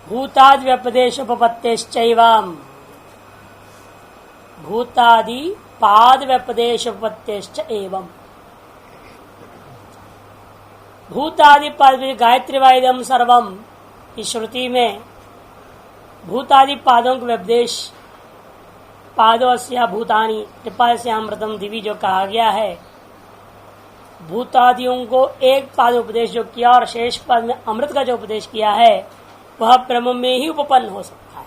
भूतादि व्यपदेशोपपत्तेश्चैवम् भूतादि पाद व्यपदेशोपपत्तेश्च एवं भूतादि पाद गायत्री वाइदम सर्वम इस श्रुति में भूतादि पादों का व्यपदेश पादों से भूतानी कृपा से अमृतम दिवी जो कहा गया है, भूतादियों को एक पाद उपदेश जो किया और शेष पद में अमृत का जो उपदेश किया है वह ब्रह्म में ही उपपन्न हो सकता है।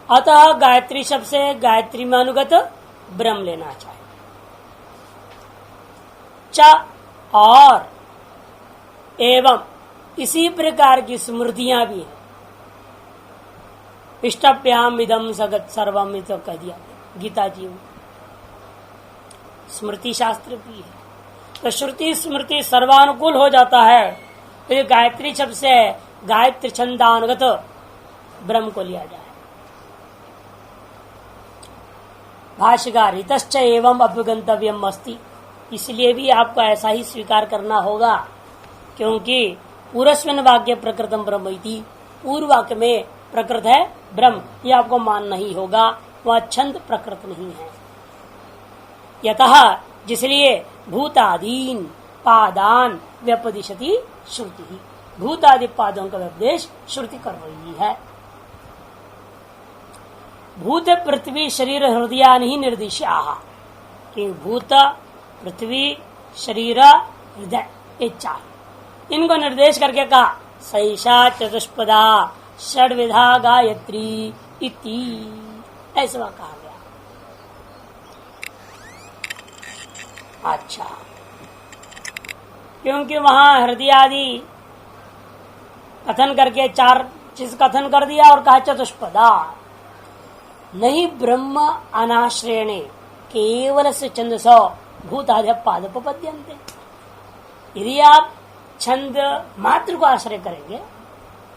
अतः गायत्री शब्द से गायत्री में अनुगत ब्रह्म लेना चाहिए। च और एवं इसी प्रकार की स्मृतियां भी हैं। इष्टभ्याम इदम सगत सर्वम तो कह दिया गीता जी में, स्मृति शास्त्र भी है। तो श्रुति स्मृति सर्वानुकूल हो जाता है तो ये गायत्री शब्द से गायत्री छंदानुगत ब्रह्म को लिया जाए। भाष्यकार हितश्च एवं अभ्युगंतव्यम अस्ति, इसलिए भी आपको ऐसा ही स्वीकार करना होगा क्योंकि पूर्वस्मिन् वाक्य प्रकृतम ब्रह्म इति, पूर्व वाक्य में प्रकृत है ब्रह्म, ये आपको मानना ही होगा, वह छंद प्रकृत नहीं है। यतः जिसलिए भूतादीन पादान व्यपदिशति श्रुति ही, भूतादि पादों का व्यपदेश श्रुति कर रही है। भूत पृथ्वी शरीर हृदयानि ही निर्दिश्याः, कि भूत पृथ्वी शरीर हृदय ये चार, इनको निर्देश करके कहा सैषा चतुष्पदा षड्विधा गायत्री इति, ऐसा कहा गया। अच्छा, क्योंकि वहां हृदय आदि कथन करके चार चीज कथन कर दिया और कहा चतुष्पदा, नहीं ब्रह्म अनाश्रयणे केवल से छंदसो भूतादि पादोपपद्यन्ते। यदि आप छंद मात्र को आश्रय करेंगे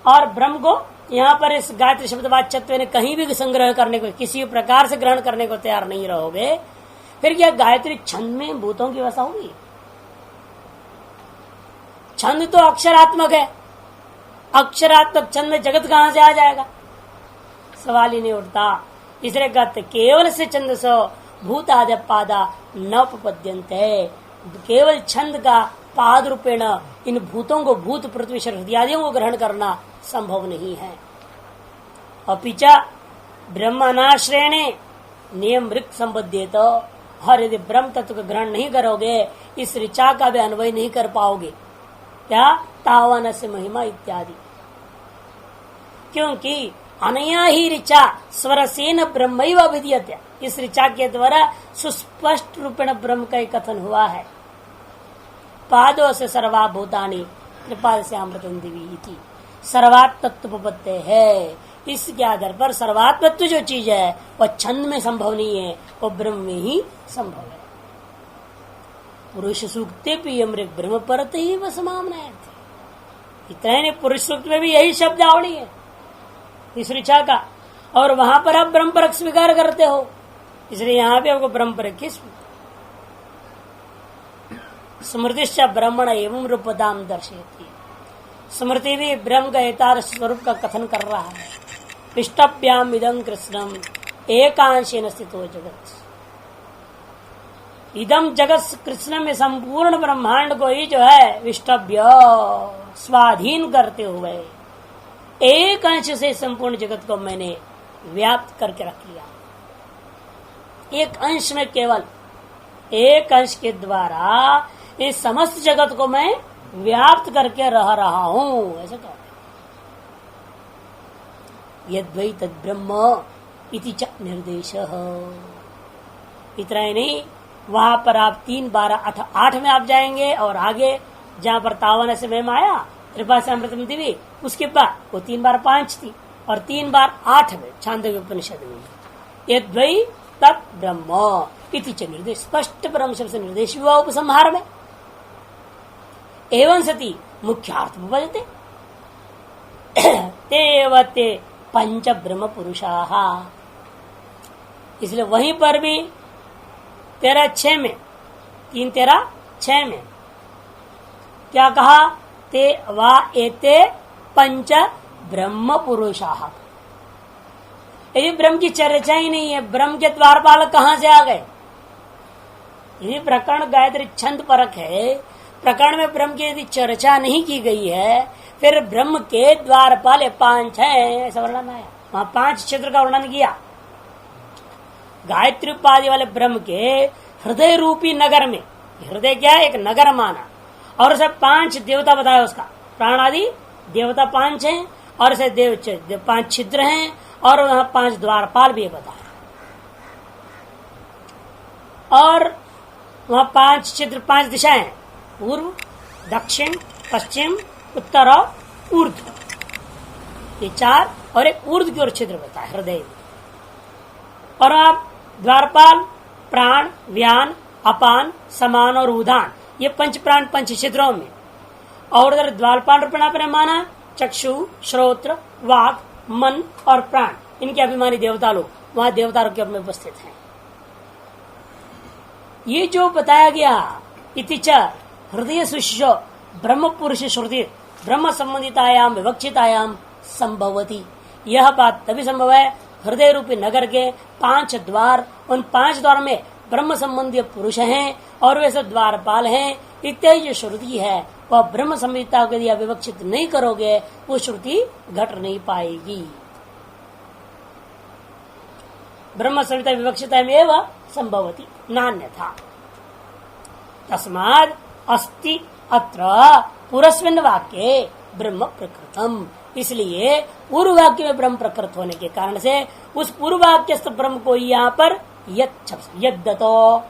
और ब्रह्म को यहाँ पर इस गायत्री शब्द वाच्यत्व ने कहीं भी संग्रह करने को, किसी प्रकार से ग्रहण करने को तैयार नहीं रहोगे, फिर क्या गायत्री छंद में भूतों की व्यवस्था होगी? छंद तो अक्षरात्मक है, अक्षरात्मक छंद में जगत कहां से आ जाएगा? सवाल ही नहीं उठता। इसलिए कहते केवल से छंद सो भूतादि पादा न उपपद्यन्ते, केवल छंद का पाद रूपेण इन भूतों को, भूत पृथ्वी हृदयादियों को ग्रहण करना संभव नहीं है। अपिचा ब्रह्मनाश्रयणे नियम वृक् संबद्धेत, और यदि ब्रह्म तत्व का ग्रहण नहीं करोगे इस ऋचा का भी अन्वय नहीं कर पाओगे। क्या? तावन से महिमा इत्यादि, क्योंकि अनया ही ऋचा स्वरसेन ब्रह्मैव अभिधीयते, इस ऋचा के द्वारा सुस्पष्ट रूपेण ब्रह्म का कथन हुआ है। पादों से सर्वाभूतानि कृपा से अमृतम दिवी थी, सर्वात्मत्वोपत्ति है। इसके आधार पर सर्वात्मत्व जो चीज है वह छंद में संभव नहीं है, वो ब्रह्म में ही संभव है। पुरुष सूक्ते पियमृग ब्रह्म परत ही वह समामना, इतना ही पुरुष सूक्त में भी यही शब्दावली है इस ऋचा का, और वहां पर आप ब्रह्म परक स्वीकार करते हो, इसलिए यहाँ भी आपको ब्रह्म परक की स्मृतिश्च ब्रह्मण एवं रूपदाम दर्शयती, स्मृति भी ब्रह्म का यथार्थ स्वरूप का कथन कर रहा है। इष्टभ्याम इदं कृष्णम एकांशेन स्थितो जगत, इदम जगत कृष्ण में संपूर्ण ब्रह्मांड को ही जो है विष्टभ्य स्वाधीन करते हुए एक अंश से संपूर्ण जगत को मैंने व्याप्त करके रख लिया। एक अंश में, केवल एक अंश के द्वारा इस समस्त जगत को मैं व्याप्त करके रह रहा हूं, ऐसा कहते हैं। यद्वै तद ब्रह्म इति च निर्देश। इतना ही नहीं, वहां पर आप 3 12 8 में आप जाएंगे और आगे जहां पर तावन से मैं आया कृपा से अमृतम दिवी, उसके बाद वो 3 बार 5 थी और 3 बार 8 में छांदोग्य उपनिषद में यद्वै तत् ब्रह्म इति च निर्देश, स्पष्ट ब्रह्म शब्द से निर्देश हुआ उपसंहार में। एवं सती मुख्यार्थ बजते ते पंच ब्रह्म पुरुषाः, इसलिए वहीं पर भी 13 6 में 3 13 6 में क्या कहा? ते वा एते पंच ब्रह्म पुरुषाः। यदि ब्रह्म की चर्चा ही नहीं है, ब्रह्म के द्वारपाल कहां से आ गए? यदि प्रकरण गायत्री छंद परक है, प्रकरण में ब्रह्म की यदि चर्चा नहीं की गई है, फिर ब्रह्म के द्वारपाल 5 है ऐसा वर्णन है। वहां 5 क्षेत्र का वर्णन किया। गायत्री उपाधि वाले ब्रह्म के हृदय रूपी नगर में, हृदय क्या है? एक नगर माना, और उसे 5 देवता बताया, उसका प्राण आदि देवता 5 हैं, और उसे 5 छिद्र हैं, और वहां 5 द्वारपाल भी बताया, और वहां 5 छिद्र 5 दिशाएं, पूर्व, दक्षिण, पश्चिम, उत्तर और ऊर्ध्व, ये 4, और एक ऊर्ध्व की ओर छिद्र बताया हृदय। और आप द्वारपाल प्राण, व्यान, अपान, समान और उदान, ये 5 प्राण 5 छिद्रों में। और उधर द्वारपाल रूपेण आपने माना चक्षु, श्रोत्र, वाक, मन और प्राण, इनके अभिमानी देवता लोग वहां देवता रूप में उपस्थित हैं। ये जो बताया गया इति च हृदय सुशिशो ब्रह्म पुरुष श्रुति ब्रह्म संबंधितायाम विवक्षितायाम संभवती, यह बात तभी संभव है हृदय रूपी नगर के 5 द्वार, उन 5 द्वार में ब्रह्म संबंधी पुरुष हैं और वे सब द्वारपाल हैं, इत्यादि जो श्रुति है वह ब्रह्म संहिता को यदि अविवक्षित नहीं करोगे वो श्रुति घट नहीं पाएगी। ब्रह्म संहिता विवक्षिता में संभवती नान्यथा। तस्माद् अस्ति अत्र पूर्वस्मिन् वाक्ये ब्रह्म प्रकृतम, इसलिए पूर्व वाक्य में ब्रह्म प्रकृत होने के कारण से उस पूर्व वाक्यस्थ ब्रह्म को यहाँ पर यद्दतो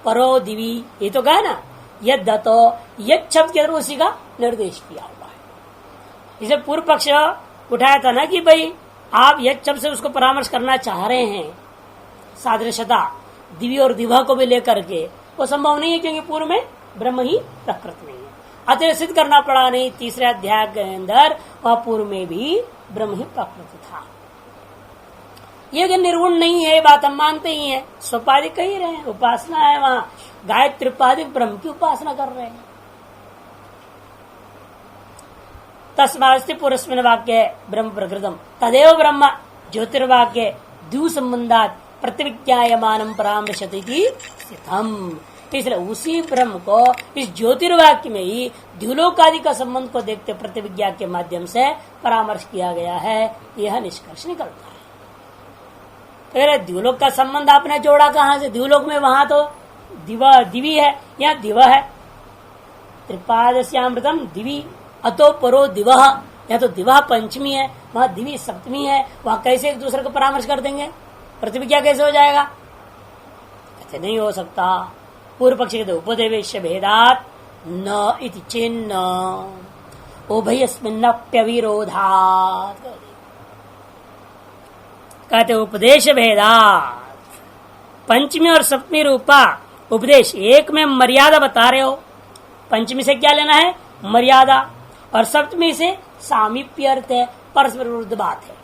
परो दिवी, ये तो कहा ना, यद्दतो, यद शब्द के अंदर उसी का निर्देश किया हुआ है। इसे पूर्व पक्ष उठाया था ना कि भाई आप यद शब्द से उसको परामर्श करना चाह रहे हैं, सादृश्यता दिव्य और दिवा को भी लेकर के, वो संभव नहीं है क्योंकि पूर्व में ब्रह्म ही प्रकृत नहीं है। अतः सिद्ध करना पड़ा नहीं, तीसरे अध्याय के अंदर वह पूर्व में भी ब्रह्म ही प्रकृत था। ये निर्गुण नहीं है, बात हम मानते ही हैं, स्वपादिक कह ही रहे हैं, उपासना है, वहां गायत्री उपाधिक ब्रह्म की उपासना कर रहे हैं। तस्मास्ति पुरस्मिन् वाक्ये ब्रह्म प्रकृतम तदेव ब्रह्म ज्योतिर्वाक्ये द्यू संबंधात प्रतिविज्ञायमानं परामर्शति स्थितम्, इसलिए उसी ब्रह्म को इस ज्योतिर्वाक्य में ही द्युलोक आदि का संबंध को देखते प्रतिविज्ञा के माध्यम से परामर्श किया गया है, यह निष्कर्ष निकलता है। फिर द्युलोक का संबंध आपने जोड़ा कहां से? द्युलोक में वहां तो दिवी है, यहाँ दिवा है, त्रिपादस्यामृतम दिवी अतो परो दिवह, या तो दिवा पंचमी है, वहां दिवी सप्तमी है, वहां कैसे एक दूसरे को परामर्श कर देंगे? प्रतिविज्ञा कैसे हो जाएगा? कहते नहीं हो सकता। पूर्व पक्षी कहते उपदेवेश भेदात न इति चिन्ह उभयस्मिन्नप्यविरोधात्, कहते उपदेश भेदात, पंचमी और सप्तमी रूपा उपदेश, एक में मर्यादा बता रहे हो, पंचमी से क्या लेना है? मर्यादा, और सप्तमी से सामीप्य अर्थ है, परस्पर विरुद्ध बात है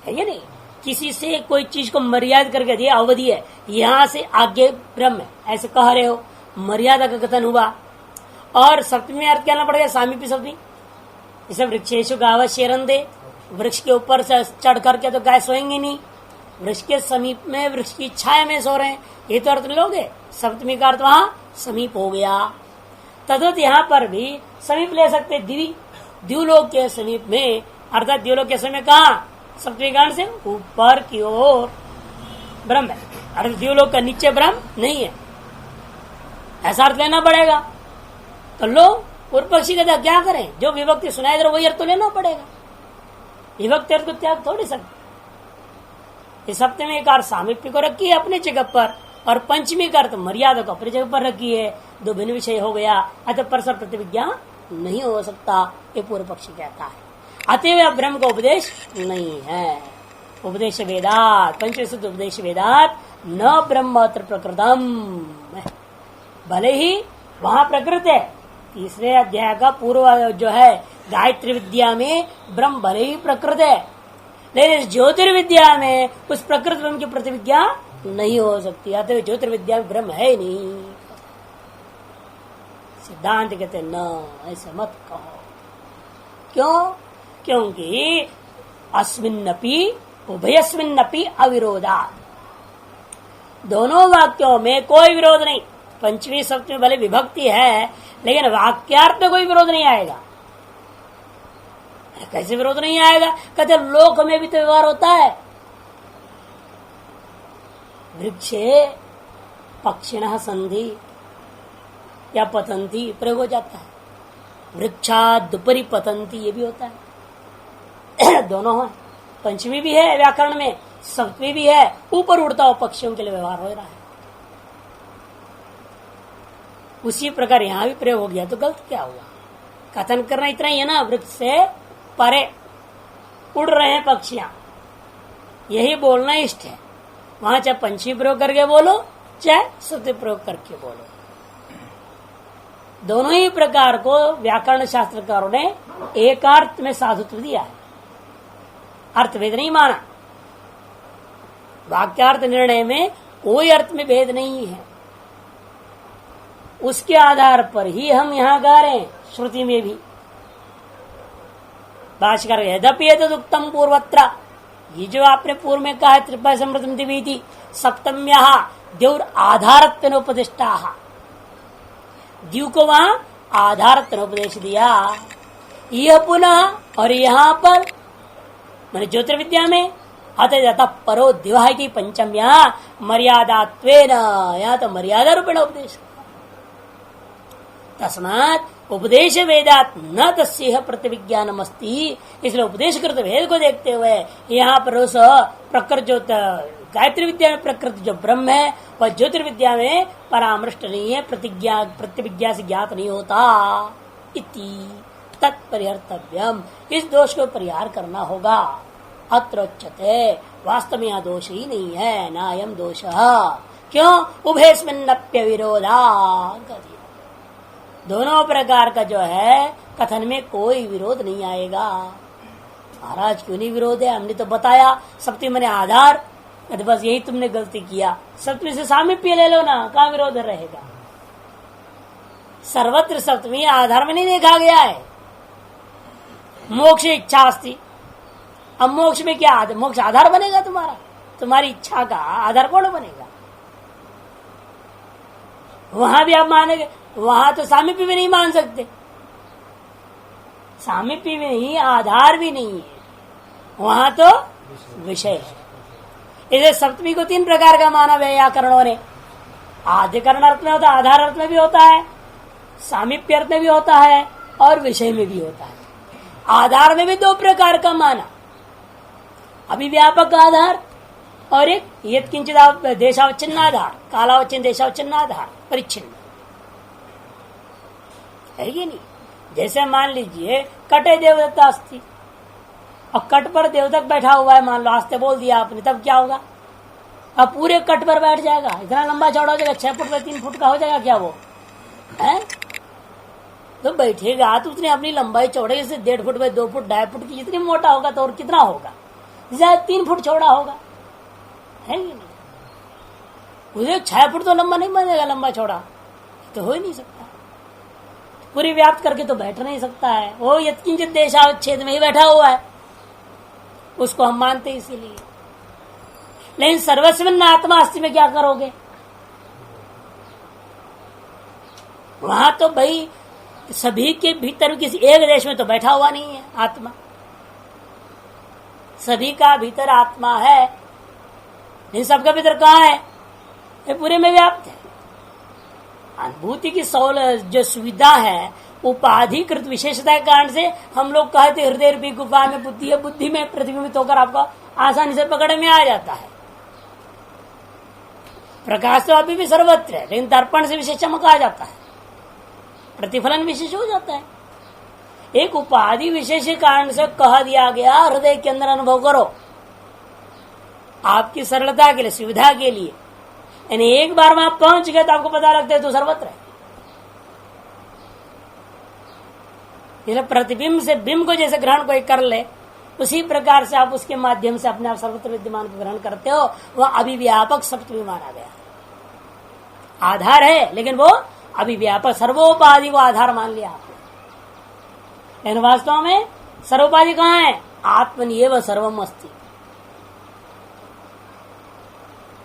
ये नहीं? किसी से कोई चीज को मर्यादा करके दिया, अवधि है, यहाँ से आगे ब्रह्म है, ऐसे कह रहे हो, मर्यादा का कथन हुआ। और सप्तमी अर्थ कहना पड़ेगा सामीप्य सप्तमी, जैसे वृक्षेशु गाव शेरंदे, वृक्ष के ऊपर से चढ़ करके तो गाय सोएंगे नहीं, वृक्ष के समीप में, वृक्ष की छाया में सो रहे हैं, ये तो अर्थ लोगे। सप्तमी का अर्थ वहां समीप हो गया। तद्वत यहाँ पर भी समीप ले सकते, दिवी द्युलोक के समीप में, अर्थात द्युलोक के समीप कहा? सप्तमी कारण से ऊपर की ओर ब्रह्म है, अर्थात द्युलोक का नीचे ब्रह्म नहीं है, ऐसा अर्थ लेना पड़ेगा। तो लो पूर्व पक्षी का क्या करें? जो विभक्ति सुनाई दे वही अर्थ तो लेना पड़ेगा, विभक्ति अर्थ को त्याग थोड़ी सकते। इस सप्तमी का अर्थ सामीप्य को रखी है अपने जगह पर, और पंचमी का अर्थ मर्यादा को अपनी जगह पर रखी है, दो भिन्न विषय हो गया, अतः परस्पर प्रतिविज्ञा नहीं हो सकता, ये पूर्व पक्षी कहता है। अतएव ब्रह्म का उपदेश नहीं है। उपदेश वेदात, पंचविंशति उपदेश वेदात न ब्रह्म अत्र प्रकृतम, भले ही वहां प्रकृत है, तीसरे अध्याय का पूर्व जो है गायत्री विद्या में ब्रह्म भले ही प्रकृत है, लेकिन इस ज्योतिर्विद्या में उस प्रकृत ब्रह्म की प्रतिविज्ञा नहीं हो सकती, अतः ज्योतिर्विद्या में ब्रह्म है नहीं। सिद्धांत कहते न, ऐसे मत कहो। क्यों? क्योंकि अस्मिन्नपि उभयस्मिन्नपि अविरोधा, दोनों वाक्यों में कोई विरोध नहीं। पंचमी सप्तमी भले विभक्ति है, लेकिन वाक्यार्थ में कोई विरोध नहीं आएगा। कैसे विरोध नहीं आएगा? कहते लोक में भी तो व्यवहार होता है। वृक्षे पक्षिणः संधि या पतंती प्रयोग हो जाता है, वृक्षादुपरि पतंती ये भी होता है। दोनों है, पंचमी भी है व्याकरण में, सप्तमी भी है, ऊपर उड़ता हुआ पक्षियों के लिए व्यवहार हो रहा है। उसी प्रकार यहां भी प्रयोग हो गया तो गलत क्या हुआ? कथन करना इतना ही है ना, वृक्ष से परे उड़ रहे हैं पक्षियां, यही बोलना इष्ट है। वहां चाहे पंचमी प्रयोग करके बोलो, चाहे सप्तमी प्रयोग करके बोलो, दोनों ही प्रकार को व्याकरण शास्त्रकारों ने एक अर्थ में साधुत्व दिया है, अर्थभेद नहीं माना। वाक्यार्थ निर्णय में कोई अर्थ में भेद नहीं है, उसके आधार पर ही हम यहां गा रहे हैं। श्रुति में भी भाष्यकार यद्यपि एतदुक्तम पूर्वत्र, ये जो आपने पूर्व में कहा त्रिपा समृद्धि दिवीति सप्तम्या द्यौर आधारत्व उपदिष्टा, द्यू को वहां आधारत्व उपदेश दिया। यह पुनः और यहाँ पर मैंने ज्योतिर्विद्या में अतः परो दिवा की पंचम्या मर्यादात्वेन, यहाँ तो मर्यादा रूपेण उपदेश। तस्मात् उपदेश वेदात न तस्येह प्रतिविज्ञानम अस्ति, इसलिए उपदेश कृत वेद को देखते हुए यहाँ पर उस प्रकृत जो गायत्री विद्या में प्रकृति जो ब्रह्म है वह ज्योतिर्विद्या में परामृष्ट नहीं है, प्रतिविज्ञा से ज्ञात नहीं होता। इति तत्परिहर्तव्यम, इस दोष को परिहार करना होगा। अत्र उच्यते, वास्तव में यहाँ दोष ही नहीं है, नायम दोष। क्यों? उभयस्मिन्नप्य विरोधा, दोनों प्रकार का जो है कथन में कोई विरोध नहीं आएगा। महाराज क्यों नहीं विरोध है? हमने तो बताया सप्तमी मने आधार, तो बस यही तुमने गलती किया। सप्तमी से सामीप्य ले लो ना, कहाँ विरोध रहेगा? सर्वत्र सप्तमी आधार में नहीं देखा गया है। मोक्ष इच्छा अस्ति, अब मोक्ष में क्या मोक्ष आधार बनेगा तुम्हारा? तुम्हारी इच्छा का आधार कौन बनेगा? वहां भी आप मानेंगे, वहां तो सामीप्य भी नहीं मान सकते, सामीप्य भी नहीं, आधार भी नहीं है, वहां तो विषय है। इसे सप्तमी को तीन प्रकार का माना व्याकरणों ने। आद्यकरण अर्थ में होता है, आधार अर्थ में भी होता है, सामीप्य अर्थ में भी होता है और विषय में भी होता है। आधार में भी दो प्रकार का माना, अभिव्यापक आधार और एक यत् किंचित देशावच्छिन्न आधार, कालावच्छिन्न देशावच्छिन्न आधार, परिच्छिन्न है कि नहीं? जैसे मान लीजिए कटे देवदत्ता अस्ति, और कट पर देवदत्त बैठा हुआ है, मान लो आस्ते बोल दिया आपने, तब क्या होगा? अब पूरे कट पर बैठ जाएगा, इतना लंबा चौड़ा हो जाएगा, 6 फुट पर 3 फुट का हो जाएगा क्या वो है? तो बैठेगा तो उसने अपनी लंबाई चौड़े से 1.5 फुट बाय 2 फुट 2.5 फुट की जितनी मोटा होगा तो और कितना होगा? ज्यादा 3 फुट चौड़ा होगा, है कि नहीं? उसे 6 फुट तो लंबा नहीं बनेगा, लंबा चौड़ा तो हो ही नहीं सकता, पूरी व्याप्त करके तो बैठ नहीं सकता है। वो यत्किंचित देशावच्छेद में ही बैठा हुआ है, उसको हम मानते इसीलिए। लेकिन सर्वस्वन्न आत्मा अस्ति में क्या करोगे? वहां तो भाई सभी के भीतर किसी एक देश में तो बैठा हुआ नहीं है आत्मा, सभी का भीतर आत्मा है, इन सबका भीतर कहाँ है? ये पूरे में व्याप्त है। अनुभूति की जो सुविधा है उपाधिकृत विशेषता के कारण से हम लोग कहते हृदय रूपी गुफा में बुद्धि है, बुद्धि में प्रतिबिंबित होकर आपको आसानी से पकड़ में आ जाता है। प्रकाश तो अभी भी सर्वत्र है, लेकिन दर्पण से विशेष चमक आ जाता है, प्रतिफलन विशेष हो जाता है। एक उपाधि विशेष कारण से कह दिया गया हृदय के अंदर अनुभव करो, आपकी सरलता के लिए, सुविधा के लिए। यानी एक बार वहां पहुंच गए तो आपको पता लगता है तो सर्वत्र है। प्रतिबिंब से बिंब को जैसे ग्रहण कोई कर ले, उसी प्रकार से आप उसके माध्यम से अपने आप सर्वत्र विद्यमान को ग्रहण करते हो। वह अभिव्यापक सप्तमी माना गया, आधार है लेकिन वो अभी व्यापक सर्वोपाधि को आधार मान लिया आपने, लेकिन वास्तव में सर्वोपाधि कहाँ है? आत्मनिएव सर्वम अस्ति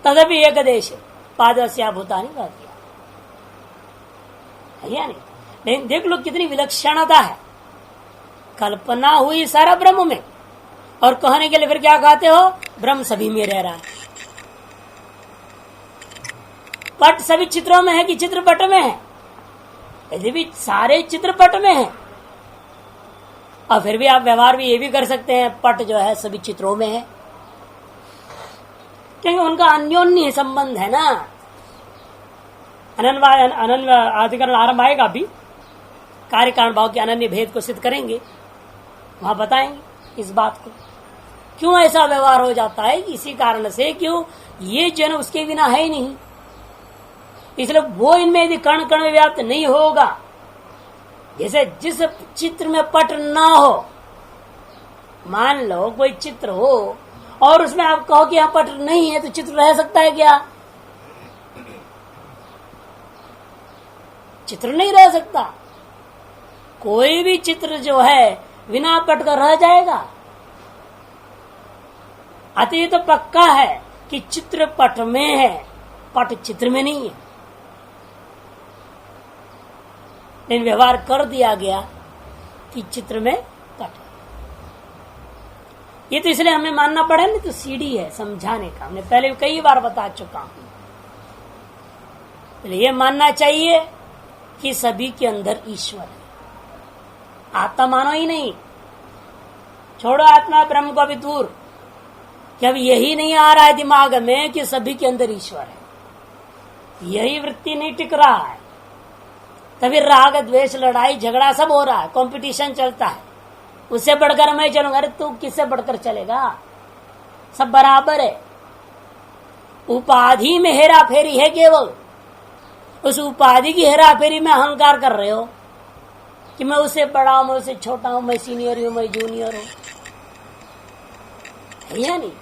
तदपि एक देश पादस्या भूतानि कह दिया है या नहीं? लेकिन देख लो कितनी विलक्षणता है, कल्पना हुई सारा ब्रह्म में, और कहने के लिए फिर क्या कहते हो? ब्रह्म सभी में रह रहा है। पट सभी चित्रों में है कि चित्रपट में है? यदि भी सारे चित्रपट में है, और फिर भी आप व्यवहार भी ये भी कर सकते हैं, पट जो है सभी चित्रों में है, क्योंकि उनका अन्योन्य संबंध है ना। अनन्य अधिकरण आरंभ आएगा, अभी कार्य कारण भाव के अनन्य भेद को सिद्ध करेंगे, वहां बताएंगे इस बात को, क्यों ऐसा व्यवहार हो जाता है। इसी कारण से क्यों ये जन उसके बिना है ही नहीं, इसलिए वो इनमें यदि कण कण में व्याप्त नहीं होगा, जैसे जिस चित्र में पट ना हो, मान लो कोई चित्र हो और उसमें आप कहो कि यहाँ पट नहीं है, तो चित्र रह सकता है क्या? चित्र नहीं रह सकता। कोई भी चित्र जो है बिना पट का रह जाएगा। अतः ये तो पक्का है कि चित्र पट में है, पट चित्र में नहीं है, लेकिन व्यवहार कर दिया गया कि चित्र में पट है। ये तो इसलिए हमें मानना पड़े, नहीं तो सीढ़ी है समझाने का। हमने पहले कई बार बता चुका हूं। ये मानना चाहिए कि सभी के अंदर ईश्वर है, आत्मा मानो ही नहीं, छोड़ो आत्मा ब्रह्म को भी दूर, कि अब यही नहीं आ रहा है दिमाग में कि सभी के अंदर ईश्वर है, यही वृत्ति नहीं टिक रहा है, तभी राग द्वेष लड़ाई झगड़ा सब हो रहा है, कंपटीशन चलता है। उससे बढ़कर मैं चलूंगा, अरे तू किससे बढ़कर चलेगा? सब बराबर है। उपाधि में हेरा फेरी है, केवल उस उपाधि की हेरा फेरी में अहंकार कर रहे हो कि मैं उससे बड़ा हूं, मैं उससे छोटा हूं, मैं सीनियर हूं, मैं जूनियर हूं, है या नहीं?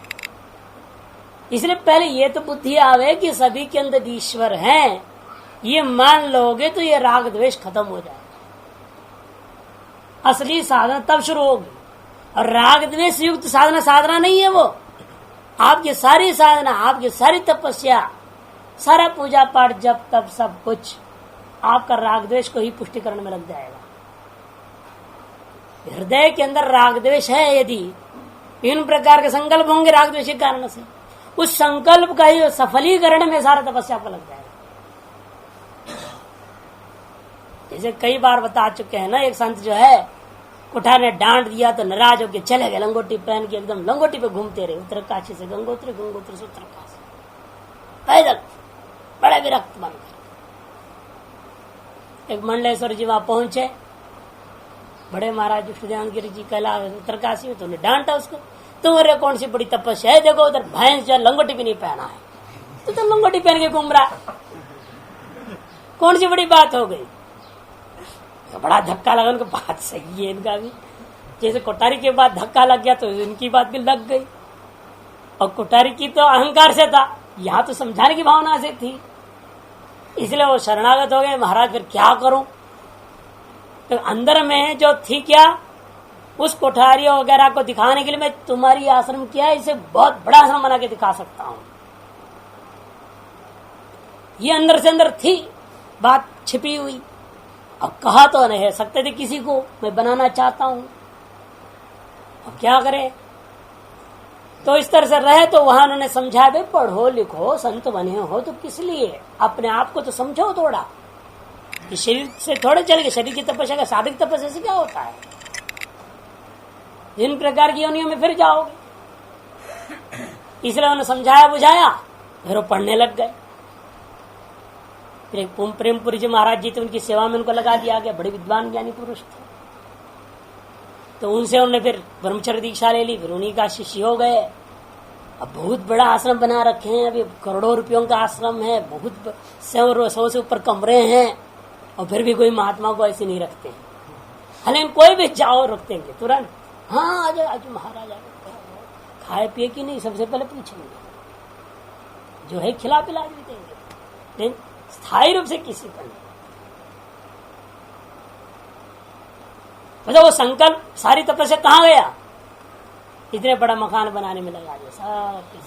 इसलिए पहले ये तो बुद्धि आवे कि सभी के अंदर ईश्वर है, ये मान लोगे तो ये राग द्वेष खत्म हो जाएगा। असली साधना तब शुरू होगी, और राग द्वेष युक्त साधना नहीं है वो। आपकी सारी साधना, आपकी सारी तपस्या, सारा पूजा पाठ, जब तब सब कुछ आपका राग द्वेष को ही पुष्टिकरण में लग जाएगा। हृदय के अंदर राग द्वेष है, यदि इन प्रकार के संकल्प होंगे राग द्वेष के कारण से, उस संकल्प का ही सफलीकरण में सारा तपस्या को लग जाएगा। जैसे कई बार बता चुके हैं ना, एक संत जो है कुठार ने डांट दिया तो नाराज होकर चले गए, लंगोटी पहन के एकदम लंगोटी पे घूमते रहे, उत्तरकाशी से गंगोत्री, गंगोत्री से उत्तरकाशी, पैदल, बड़े विरक्त बनकर। एक मंडलेश्वर जी वहां पहुंचे, बड़े महाराज सुधान गिरी जी कैलाश उत्तरकाशी में, तो उन्हें डांटा उसको, तुम्हारे कौन सी बड़ी तपस्या है, देखो उधर भैंस जो लंगोटी भी नहीं पहना है, तो लंगोटी पहन के घूम रहा, कौन सी बड़ी बात हो गई? तो बड़ा धक्का लगा उनको, बात सही है इनका भी, जैसे कोठारी के बाद धक्का लग गया तो इनकी बात भी लग गई, और कोठारी की तो अहंकार से था, यहाँ तो समझाने की भावना से थी, इसलिए वो शरणागत हो गए। महाराज फिर क्या करूं? तो अंदर में जो थी क्या, उस कोठारियों वगैरह को दिखाने के लिए मैं तुम्हारी आश्रम किया, इसे बहुत बड़ा आश्रम बना के दिखा सकता हूं। ये अंदर से अंदर थी बात छिपी हुई, अब कहा तो नहीं सकते थे किसी को, मैं बनाना चाहता हूं, अब क्या करें? तो इस तरह से रहे, तो वहां उन्होंने समझाया, भाई पढ़ो लिखो संत बने हो तो किस लिए, अपने आप को तो समझो थोड़ा, कि शरीर से थोड़े चलेंगे, शरीर की तपस्या का शारीरिक तपस्या से क्या होता है, जिन प्रकार की योनियों में फिर जाओगे। इसलिए उन्होंने समझाया बुझाया, फिर वो पढ़ने लग गए। फिर प्रेमपुरी जी महाराज जी थे, उनकी सेवा में उनको लगा दिया गया, बड़े विद्वान ज्ञानी पुरुष थे, तो उनसे उन्होंने फिर ब्रह्मचर्य दीक्षा ले ली, फिर उन्हीं का शिष्य हो गए। अब बहुत बड़ा आश्रम बना रखे हैं, अभी करोड़ों रुपयों का आश्रम है, बहुत 100 से ऊपर कमरे हैं, और फिर भी कोई महात्मा को ऐसे नहीं रखते। हालांकि कोई भी जाओ रख देंगे तुरंत, हाँ आज आज महाराज खाए पिए कि नहीं, सबसे पहले पूछेंगे, जो है खिला पिला भी देंगे, लेकिन स्थायी रूप से किसी पर नहीं। मतलब वो संकल्प सारी तपस्या कहाँ गया? इतने बड़ा मकान बनाने में लगा दिया सब।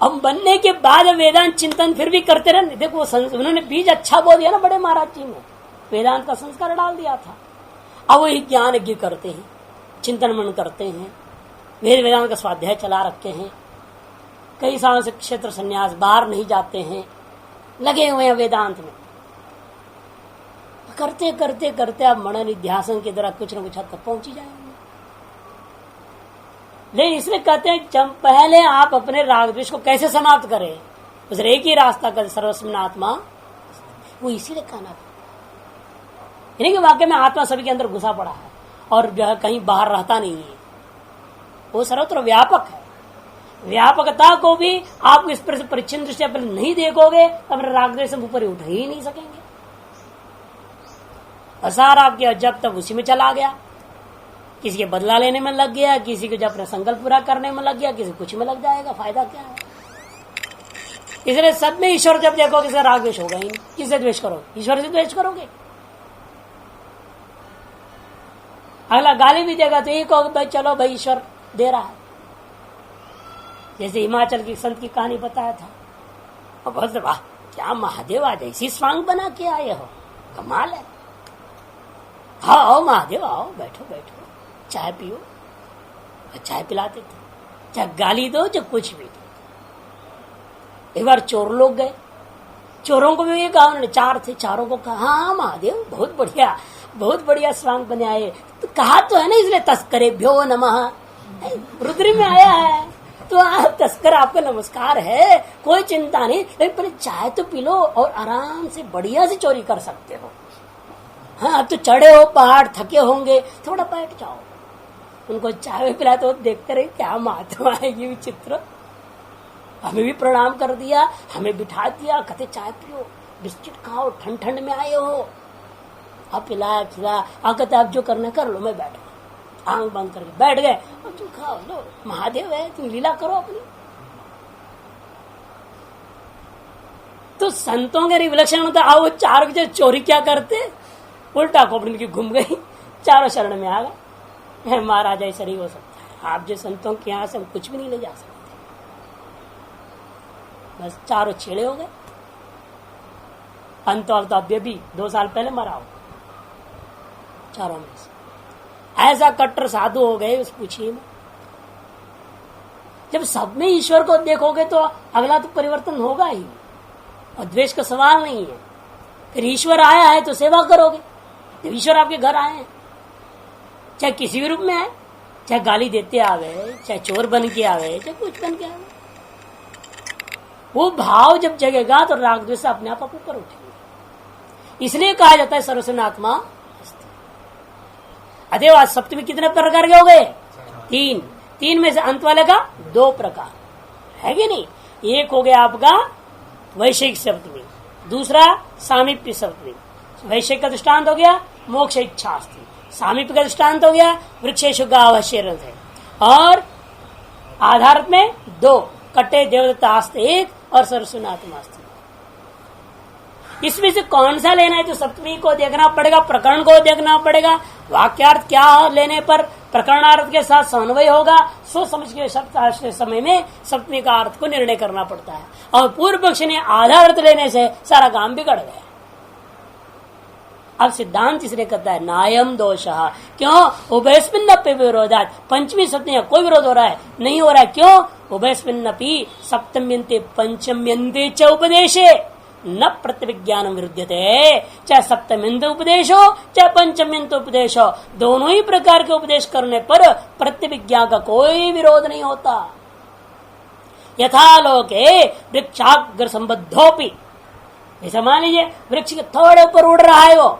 अब बनने के बाद वेदांत चिंतन फिर भी करते रहे। देखो उन्होंने बीज अच्छा बो दिया ना बड़े महाराज जी ने, वेदांत का संस्कार डाल दिया था। अब वही ज्ञान यज्ञ करते हैं, चिंतन मन करते हैं, वेदांत का स्वाध्याय चला रखते हैं, कई सालों से क्षेत्र संन्यास, बाहर नहीं जाते हैं, लगे हुए हैं वेदांत में। करते करते करते आप मनन निध्यासन की तरह कुछ न कुछ हद तक पहुंच ही जाएंगे। लेकिन इसलिए कहते हैं जब पहले आप अपने राग द्वेष को कैसे समाप्त करें, उस एक ही रास्ता कर सर्वस्मिन आत्मा, वो इसीलिए कहना था। यानी कि वाक्य में आत्मा सभी के अंदर घुसा पड़ा है और जो है कहीं बाहर रहता नहीं है, वो सर्वत्र व्यापक है। व्यापकता को भी आप इस पर से परिच्छिन्न दृष्टि पर नहीं देखोगे तो अपने राग द्वेष से ऊपर उठ ही नहीं सकेंगे। असार आपके जब तक उसी में चला गया, किसी के बदला लेने में लग गया, किसी को जब अपना संकल्प पूरा करने में लग गया, किसी कुछ में लग जाएगा, फायदा क्या है? इसलिए सब में ईश्वर जब देखो किसी राग द्वेष होगा ही नहीं। किससे द्वेष करोगे? ईश्वर से द्वेष करोगे। अगला गाली भी देगा तो ये कहो भाई चलो भाई ईश्वर दे रहा है। जैसे हिमाचल की संत की कहानी बताया था, और बहुत वाह क्या महादेव आज ऐसी स्वांग बना के आए हो, कमाल है। हाँ आओ महादेव आओ, बैठो बैठो, चाय पियो। चाय पिलाते थे, चाहे गाली दो चाहे कुछ भी दो। एक बार चोर लोग गए, चोरों को भी ये कहा उन्होंने, चार थे, चारों को कहा हाँ महादेव बहुत बढ़िया स्वांग बने आए। तो कहा तो है ना, इसलिए तस्करे भ्यो नमः रुद्री में आया है तो आप तस्कर, आपका नमस्कार है, कोई चिंता नहीं। लेकिन पहले चाय तो पी लो और आराम से बढ़िया से चोरी कर सकते हो। हाँ अब तो चढ़े हो पहाड़, थके होंगे, थोड़ा बैठ जाओ। उनको चाय पिला तो देखते रहे क्या महात्मा है ये विचित्र। हमें भी प्रणाम कर दिया, हमें बिठा दिया, कहते चाय पियो, बिस्किट खाओ, ठंड ठंड में आए हो। अब पिलाया खिलाया, कहते आप जो करना कर लो, मैं बैठ आंख बंद करके बैठ गए। और तुम खाओ लो, महादेव है, तुम लीला करो अपनी। तो संतों के विलक्षण होता, आओ चार बजे चोरी क्या करते, उल्टा खोपड़ी की घूम गई, चारों शरण में आ गए। महाराज ऐसा नहीं हो सकता है, आप जो संतों के यहाँ से हम कुछ भी नहीं ले जा सकते। बस चारों छेड़े हो गए। अंत और तो अभी भी 2 साल पहले मरा हो चारों में से। ऐसा कट्टर साधु हो गए उस पूछिए में। जब सब में ईश्वर को देखोगे तो अगला तो परिवर्तन होगा ही, और द्वेष का सवाल नहीं है। फिर ईश्वर आया है तो सेवा करोगे। जब ईश्वर आपके घर आए हैं, चाहे किसी भी रूप में आए, चाहे गाली देते आवे, चाहे चोर बन के आवे, चाहे कुछ बन के आवे, वो भाव जब जगेगा तो राग द्वेष अपने आप ऊपर उठेंगे। इसलिए कहा जाता है सर्वस्व आत्मा। अतएव आज सप्तमी कितने प्रकार के हो गए? 3। 3 में से अंत वाले का 2 प्रकार है कि नहीं। एक हो गया आपका वैश्विक सप्तमी, दूसरा सामीप्य सप्तमी। वैश्विक का दृष्टांत हो गया मोक्ष इच्छास्ति, सामीप्य का दृष्टांत हो गया वृक्षेषु गावश्यरंत है, और आधार में 2 कट्टे देवदत्तास्ते 1 और सरस्वनात्मास्ते। इसमें से कौन सा लेना है तो सप्तमी को देखना पड़ेगा, प्रकरण को देखना पड़ेगा। वाक्यार्थ क्या लेने पर प्रकरणार्थ के साथ समन्वय होगा, सोच समझ के शब्द समय में सप्तमी का अर्थ को निर्णय करना पड़ता है। और पूर्व पक्ष ने आधा अर्थ लेने से सारा काम बिगड़ गया। अब सिद्धांत इसलिए कहता है नायम दोष, क्यों उभयस्मिन्नपि विरोधात्, पंचमी सप्तमी कोई विरोध हो रहा है नहीं हो रहा है। क्यों उभयस्मिन्नपि सप्तम्यन्ते पंचम्यन्ते च उपदेशे न प्रतिविज्ञान विरुद्धते। चाहे सप्तम्यंत उपदेश हो चाहे पंचम्यंत उपदेश हो, दोनों ही प्रकार के उपदेश करने पर प्रतिविज्ञा का कोई विरोध नहीं होता। यथालोके वृक्षाग्र संबद्धोपि, ऐसा मान लीजिए वृक्ष के थोड़े ऊपर उड़ रहा है, वो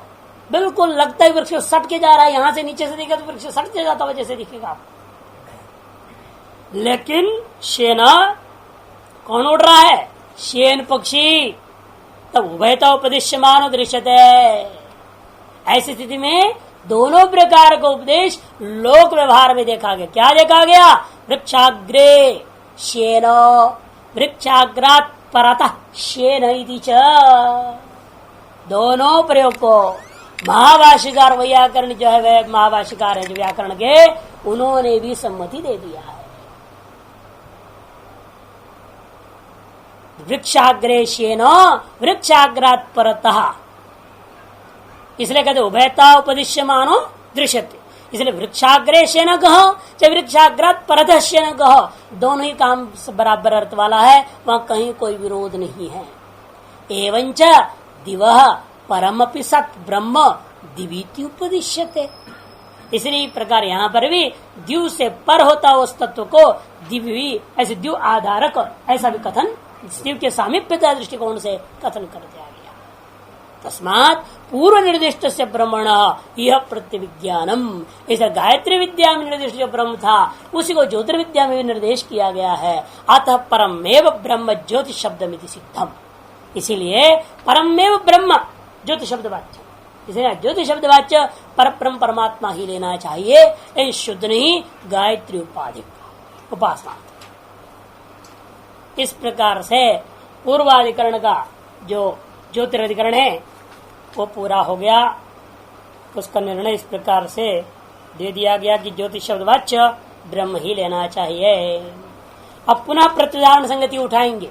बिल्कुल लगता है वृक्ष को सट के जा रहा है, यहां से नीचे से दिखेगा तो वृक्ष सट के जाता हुआ जैसे दिखेगा आपको। लेकिन शेना कौन उड़ रहा है? शेन पक्षी। तब उभयता उपदेश्यमान दृश्यते। ऐसी स्थिति में दोनों प्रकार का उपदेश लोक व्यवहार में देखा गया। क्या देखा गया? वृक्षाग्रे शेन, वृक्षाग्रात परतः शेन इति च। दोनों प्रयोग को महाभाष्यकार व्याकरण जो है वह महाभाष्यकार है जो व्याकरण के, उन्होंने भी सम्मति दे दिया है। वृक्षाग्रेशेन वृक्षाग्रात परतः, इसलिए कहते उभयता उपदिश्यमानो दृश्यते। इसलिए वृक्षाग्रेशेन कहो चाहे वृक्षाग्रात परतश्यन कहो, दोनों ही काम बराबर अर्थ वाला है, वहां कहीं कोई विरोध नहीं है। एवंच दिवः परमपि सत ब्रह्म दिवीति उपदिश्यते। इसलिए प्रकार यहाँ पर भी द्यू से पर होता उस तत्व को दिव्य, ऐसे द्यू आधारक ऐसा भी कथन शिव के सामीप्यता दृष्टिकोण से कथन कर दिया गया। तस्मात् पूर्व निर्दिष्ट से ब्रह्मण यह प्रत्यविज्ञानम, इसे गायत्री विद्या में निर्दिष्ट जो ब्रह्म था उसी को ज्योतिर्विद्या में भी निर्देश किया गया है। अतः परमेव ब्रह्म ज्योति शब्दमिति सिद्धम, इसीलिए परमेव ब्रह्म ज्योति शब्द वाच्य, इसलिए ज्योति शब्द वाच्य पर ब्रह्म परमात्मा ही लेना चाहिए, लेकिन शुद्ध नहीं गायत्री उपाधि उपासना। इस प्रकार से पूर्वाधिकरण का जो ज्योतिराधिकरण है वो पूरा हो गया। उसका निर्णय इस प्रकार से दे दिया गया कि ज्योतिष शब्द वाच्य ब्रह्म ही लेना चाहिए। अब पुनः प्रत्युदाहरण संगति उठाएंगे।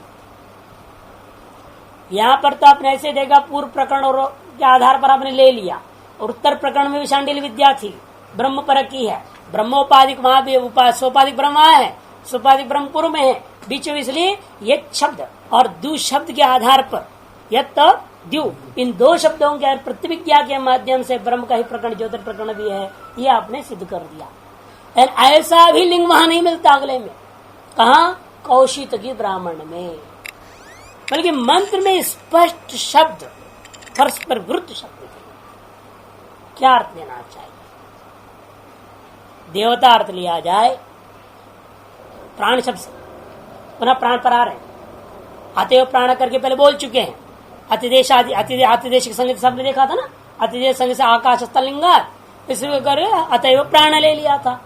यहाँ पर तो आपने ऐसे देखा पूर्व प्रकरण और के आधार पर आपने ले लिया, और उत्तर प्रकरण में भी शांडिल्य विद्या थी, ब्रह्म पर की है, ब्रह्मोपाधिक वहां भी सोपाधिक ब्रह्म है, सोपाधिक ब्रह्म पूर्व में है, बीच में इसलिए ये शब्द और दु शब्द के आधार पर यत द्यू, इन दो शब्दों के प्रतिविज्ञा के माध्यम से ब्रह्म का ही प्रकरण ज्योतिर प्रकरण भी है, ये आपने सिद्ध कर दिया। ऐसा भी लिंग वहां नहीं मिलता अगले में, कहा कौशिक की ब्राह्मण में, बल्कि मंत्र में स्पष्ट शब्द परस्पर विरुद्ध शब्द क्या अर्थ लेना चाहिए। देवता अर्थ लिया जाए प्राण शब्द से, पुनः प्राण पर आ रहे हैं, अतएव प्राण करके पहले बोल चुके हैं। अतिदेश अतिदेश के संगीत शब्द देखा था ना, अतिदेश संगीत से आकाश स्थलिंगात, इसलिए कर अतएव प्राण ले लिया था।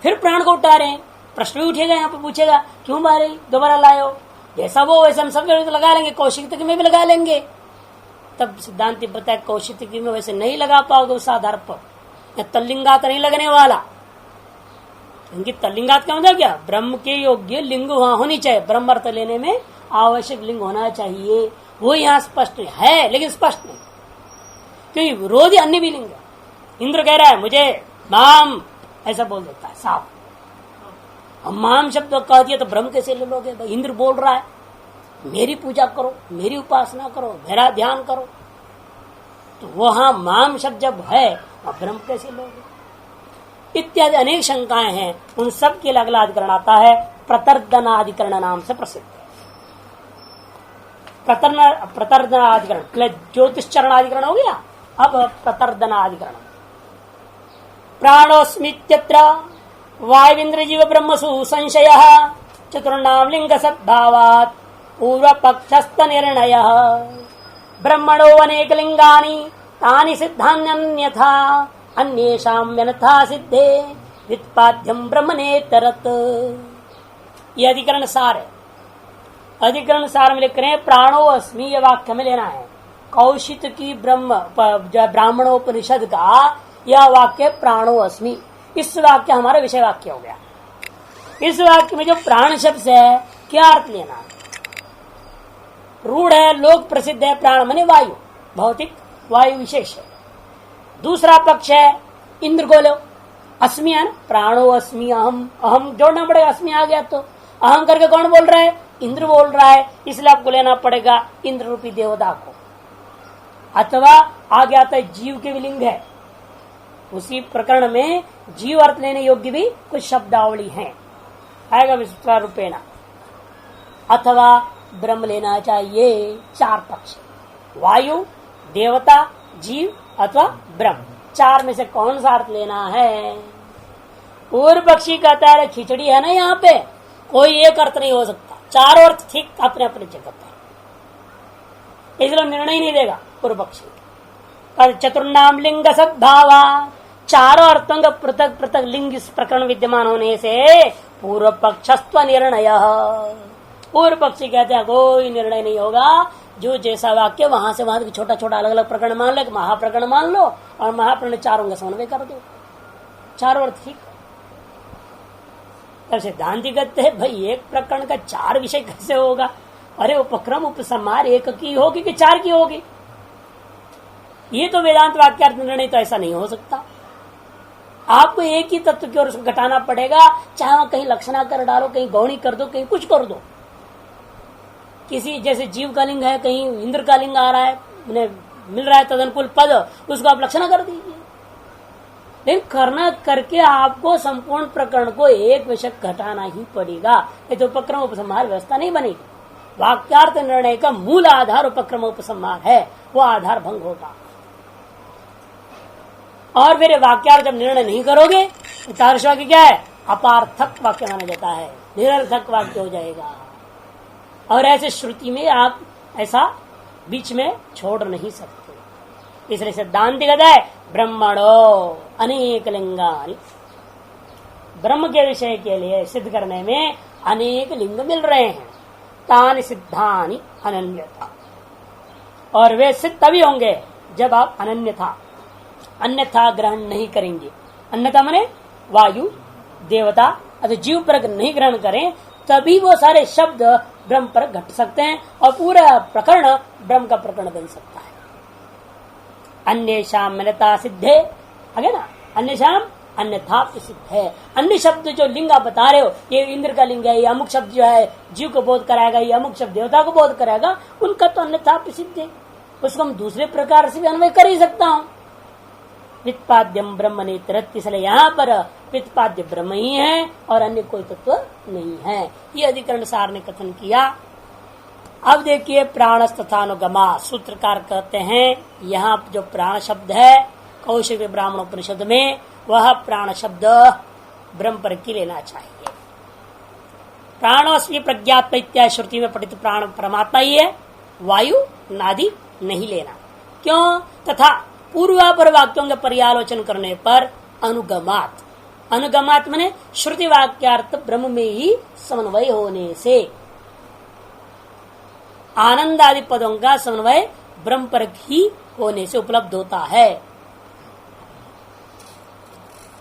फिर प्राण को उठा रहे हैं, प्रश्न भी उठेगा, यहाँ पे पूछेगा क्यों मारे दोबारा लाए हो, जैसा वो वैसे हम सब तो लगा लेंगे, कौशिक में भी लगा लेंगे। तब सिद्धांत बताया कौशिक में वैसे नहीं लगा पाओगे उस आधार पर, तल्लिंगात नहीं लगने वाला। इनकी तल्लिंगात का मतलब क्या, ब्रह्म के योग्य लिंग वहां होनी चाहिए, ब्रह्म अर्थ लेने में आवश्यक लिंग होना चाहिए, वो यहाँ स्पष्ट है, लेकिन स्पष्ट नहीं, क्योंकि विरोधी अन्य भी लिंग है। इंद्र कह रहा है मुझे माम, ऐसा बोल देता है साफ, अब माम शब्द कह दिया तो ब्रह्म कैसे ले लोगे भाई, इंद्र बोल रहा है मेरी पूजा करो, मेरी उपासना करो, मेरा ध्यान करो, तो वहां माम शब्द जब है अब ब्रह्म कैसे लोगे, इत्यादि अनेक शंकाएं हैं। उन सब के अगला अधिकरण आता है प्रतर्दनाधिकरण नाम से प्रसिद्ध है। प्रतर्दनाधिकरण ज्योतिषचरणाधिकरण हो गया, अब प्रतर्दनाधिकरण। प्राणोस्मित्यत्र वायुविंद्र जीव ब्रह्मसु संशय चतुर्णाम लिंग सद्भावात् पूर्व पक्षस्थ निर्णय ब्रह्मणो अनेक लिंगानि तानि सिद्धान्यन्यथा अन्येषां व्यनथा सिद्धे व्युत्पाद्यं ब्रह्मनेतरत्। ये अधिकरण सार है। अधिकरण सार में लिख रहे हैं प्राणो अस्मि, ये वाक्य में लेना है कौशिक की ब्राह्मणोपनिषद का यह वाक्य प्राणो अस्मि, इस वाक्य हमारा विषय वाक्य हो गया। इस वाक्य में जो प्राण शब्द है क्या अर्थ लेना है, रूढ़ है, लोक प्रसिद्ध है, प्राण माने वायु, भौतिक वायु विशेष है। दूसरा पक्ष है इंद्र को लो, अस्मि है ना, प्राणो अस्मि अहम, अहम जोड़ना पड़ेगा, अस्मि आ गया तो अहम करके कौन बोल रहा है, इंद्र बोल रहा है, इसलिए आपको लेना पड़ेगा इंद्र रूपी देवता को। अथवा आ गया था जीव के विलिंग है, उसी प्रकरण में जीव अर्थ लेने योग्य भी कुछ शब्दावली है, आएगा विस्तार रूपेण। अथवा ब्रह्म लेना चाहिए, चार पक्ष, वायु, देवता, जीव अथवा ब्रह्म, चार में से कौन सा अर्थ लेना है। पूर्व पक्षी कहता है खिचड़ी है ना, यहाँ पे कोई एक अर्थ नहीं हो सकता, चारों अर्थ ठीक अपने अपने जगह पर, इसलिए निर्णय नहीं देगा पूर्व पक्षी। चतुर्नाम लिंग सद्भावा, चारों अर्थों का पृथक पृथक लिंग इस प्रकरण विद्यमान होने से पूर्व पक्षस्त्व निर्णय, पूर्व पक्षी कहते हैं कोई निर्णय नहीं होगा, जो जैसा वाक्य वहां से वहां छोटा छोटा अलग अलग प्रकरण मान लो, महाप्रकरण मान लो और महाप्रकरण चारों का समन्वय कर दो, चारों अर्थ ठीक। तब सिद्धांति कहते हैं भाई एक प्रकरण का 4 विषय कैसे होगा? अरे उपक्रम उपसंहार एक की होगी कि 4 की होगी? ये तो वेदांत वाक्यार्थ निर्णय तो ऐसा नहीं हो सकता। आपको एक ही तत्व की ओर उसको घटाना पड़ेगा, चाहे वहां कहीं लक्षणा कर डालो, कहीं गौणी कर दो, कहीं कुछ कर दो। किसी जैसे जीव का लिंग है, कहीं इंद्र का लिंग आ रहा है, मिल रहा है तदनुकूल पद, उसको आप लक्षणा कर दीजिए। लेकिन करना करके आपको संपूर्ण प्रकरण को एक विषय घटाना ही पड़ेगा, ये तो उपक्रम उपसंहार व्यवस्था नहीं बनेगी। वाक्यार्थ निर्णय का मूल आधार उपक्रम उपसंहार है, वो आधार भंग होगा। और फिर वाक्यार्थ जब निर्णय नहीं करोगे तो तादृश वाक्य क्या है? अपार्थक वाक्य माना जाता है, निरर्थक वाक्य हो जाएगा। और ऐसे श्रुति में आप ऐसा बीच में छोड़ नहीं सकते। इसलिए सिद्धांत कहता है ब्रह्मणो अनेक लिंगानि, ब्रह्म के विषय के लिए सिद्ध करने में अनेक लिंग मिल रहे हैं। तानि सिद्धानि अनन्यथा, और वे सिद्ध तभी होंगे जब आप अनन्यथा अन्यथा ग्रहण नहीं करेंगे। अन्यथा माने वायु देवता अथवा जीव पर नहीं ग्रहण करें, तभी वो सारे शब्द ब्रह्म पर घट सकते हैं और पूरा प्रकरण ब्रह्म का प्रकरण बन सकता है। अन्येषाम अन्यथा सिद्धे, आगे ना, अन्येषाम अन्यथा सिद्ध है। अन्य शब्द जो लिंग आप बता रहे हो, ये इंद्र का लिंग है, ये अमुक शब्द जो है जीव को बोध कराएगा, ये अमुक शब्द देवता को बोध कराएगा, उनका तो अन्यथा सिद्ध है, उसको हम दूसरे प्रकार से भी अन्वय कर ही सकता हूं। वित्पाद्यम ब्रह्म नेत्र, इसलिए यहाँ पर वित्पाद्य ब्रह्म ही है और अन्य कोई तत्व नहीं है, ये अधिकरण सार ने कथन किया। अब देखिए प्राणस तथा अनुगमा, सूत्रकार कहते हैं यहाँ जो प्राण शब्द है कौशिक ब्राह्मण उपनिषद में, वह प्राण शब्द ब्रह्म पर की लेना चाहिए। प्राणोस्मी प्रज्ञात्म इत्यादि श्रुति में पठित प्राण परमात्मा ही है, वायु नादि नहीं लेना। क्यों? तथा पूर्वापर वाक्यों के पर्यालोचन करने पर अनुगमात, अनुगमात माने श्रुति वाक्यार्थ ब्रह्म में ही समन्वय होने से, आनंद आदि पदों का समन्वय ब्रह्म पर ही होने से उपलब्ध होता है।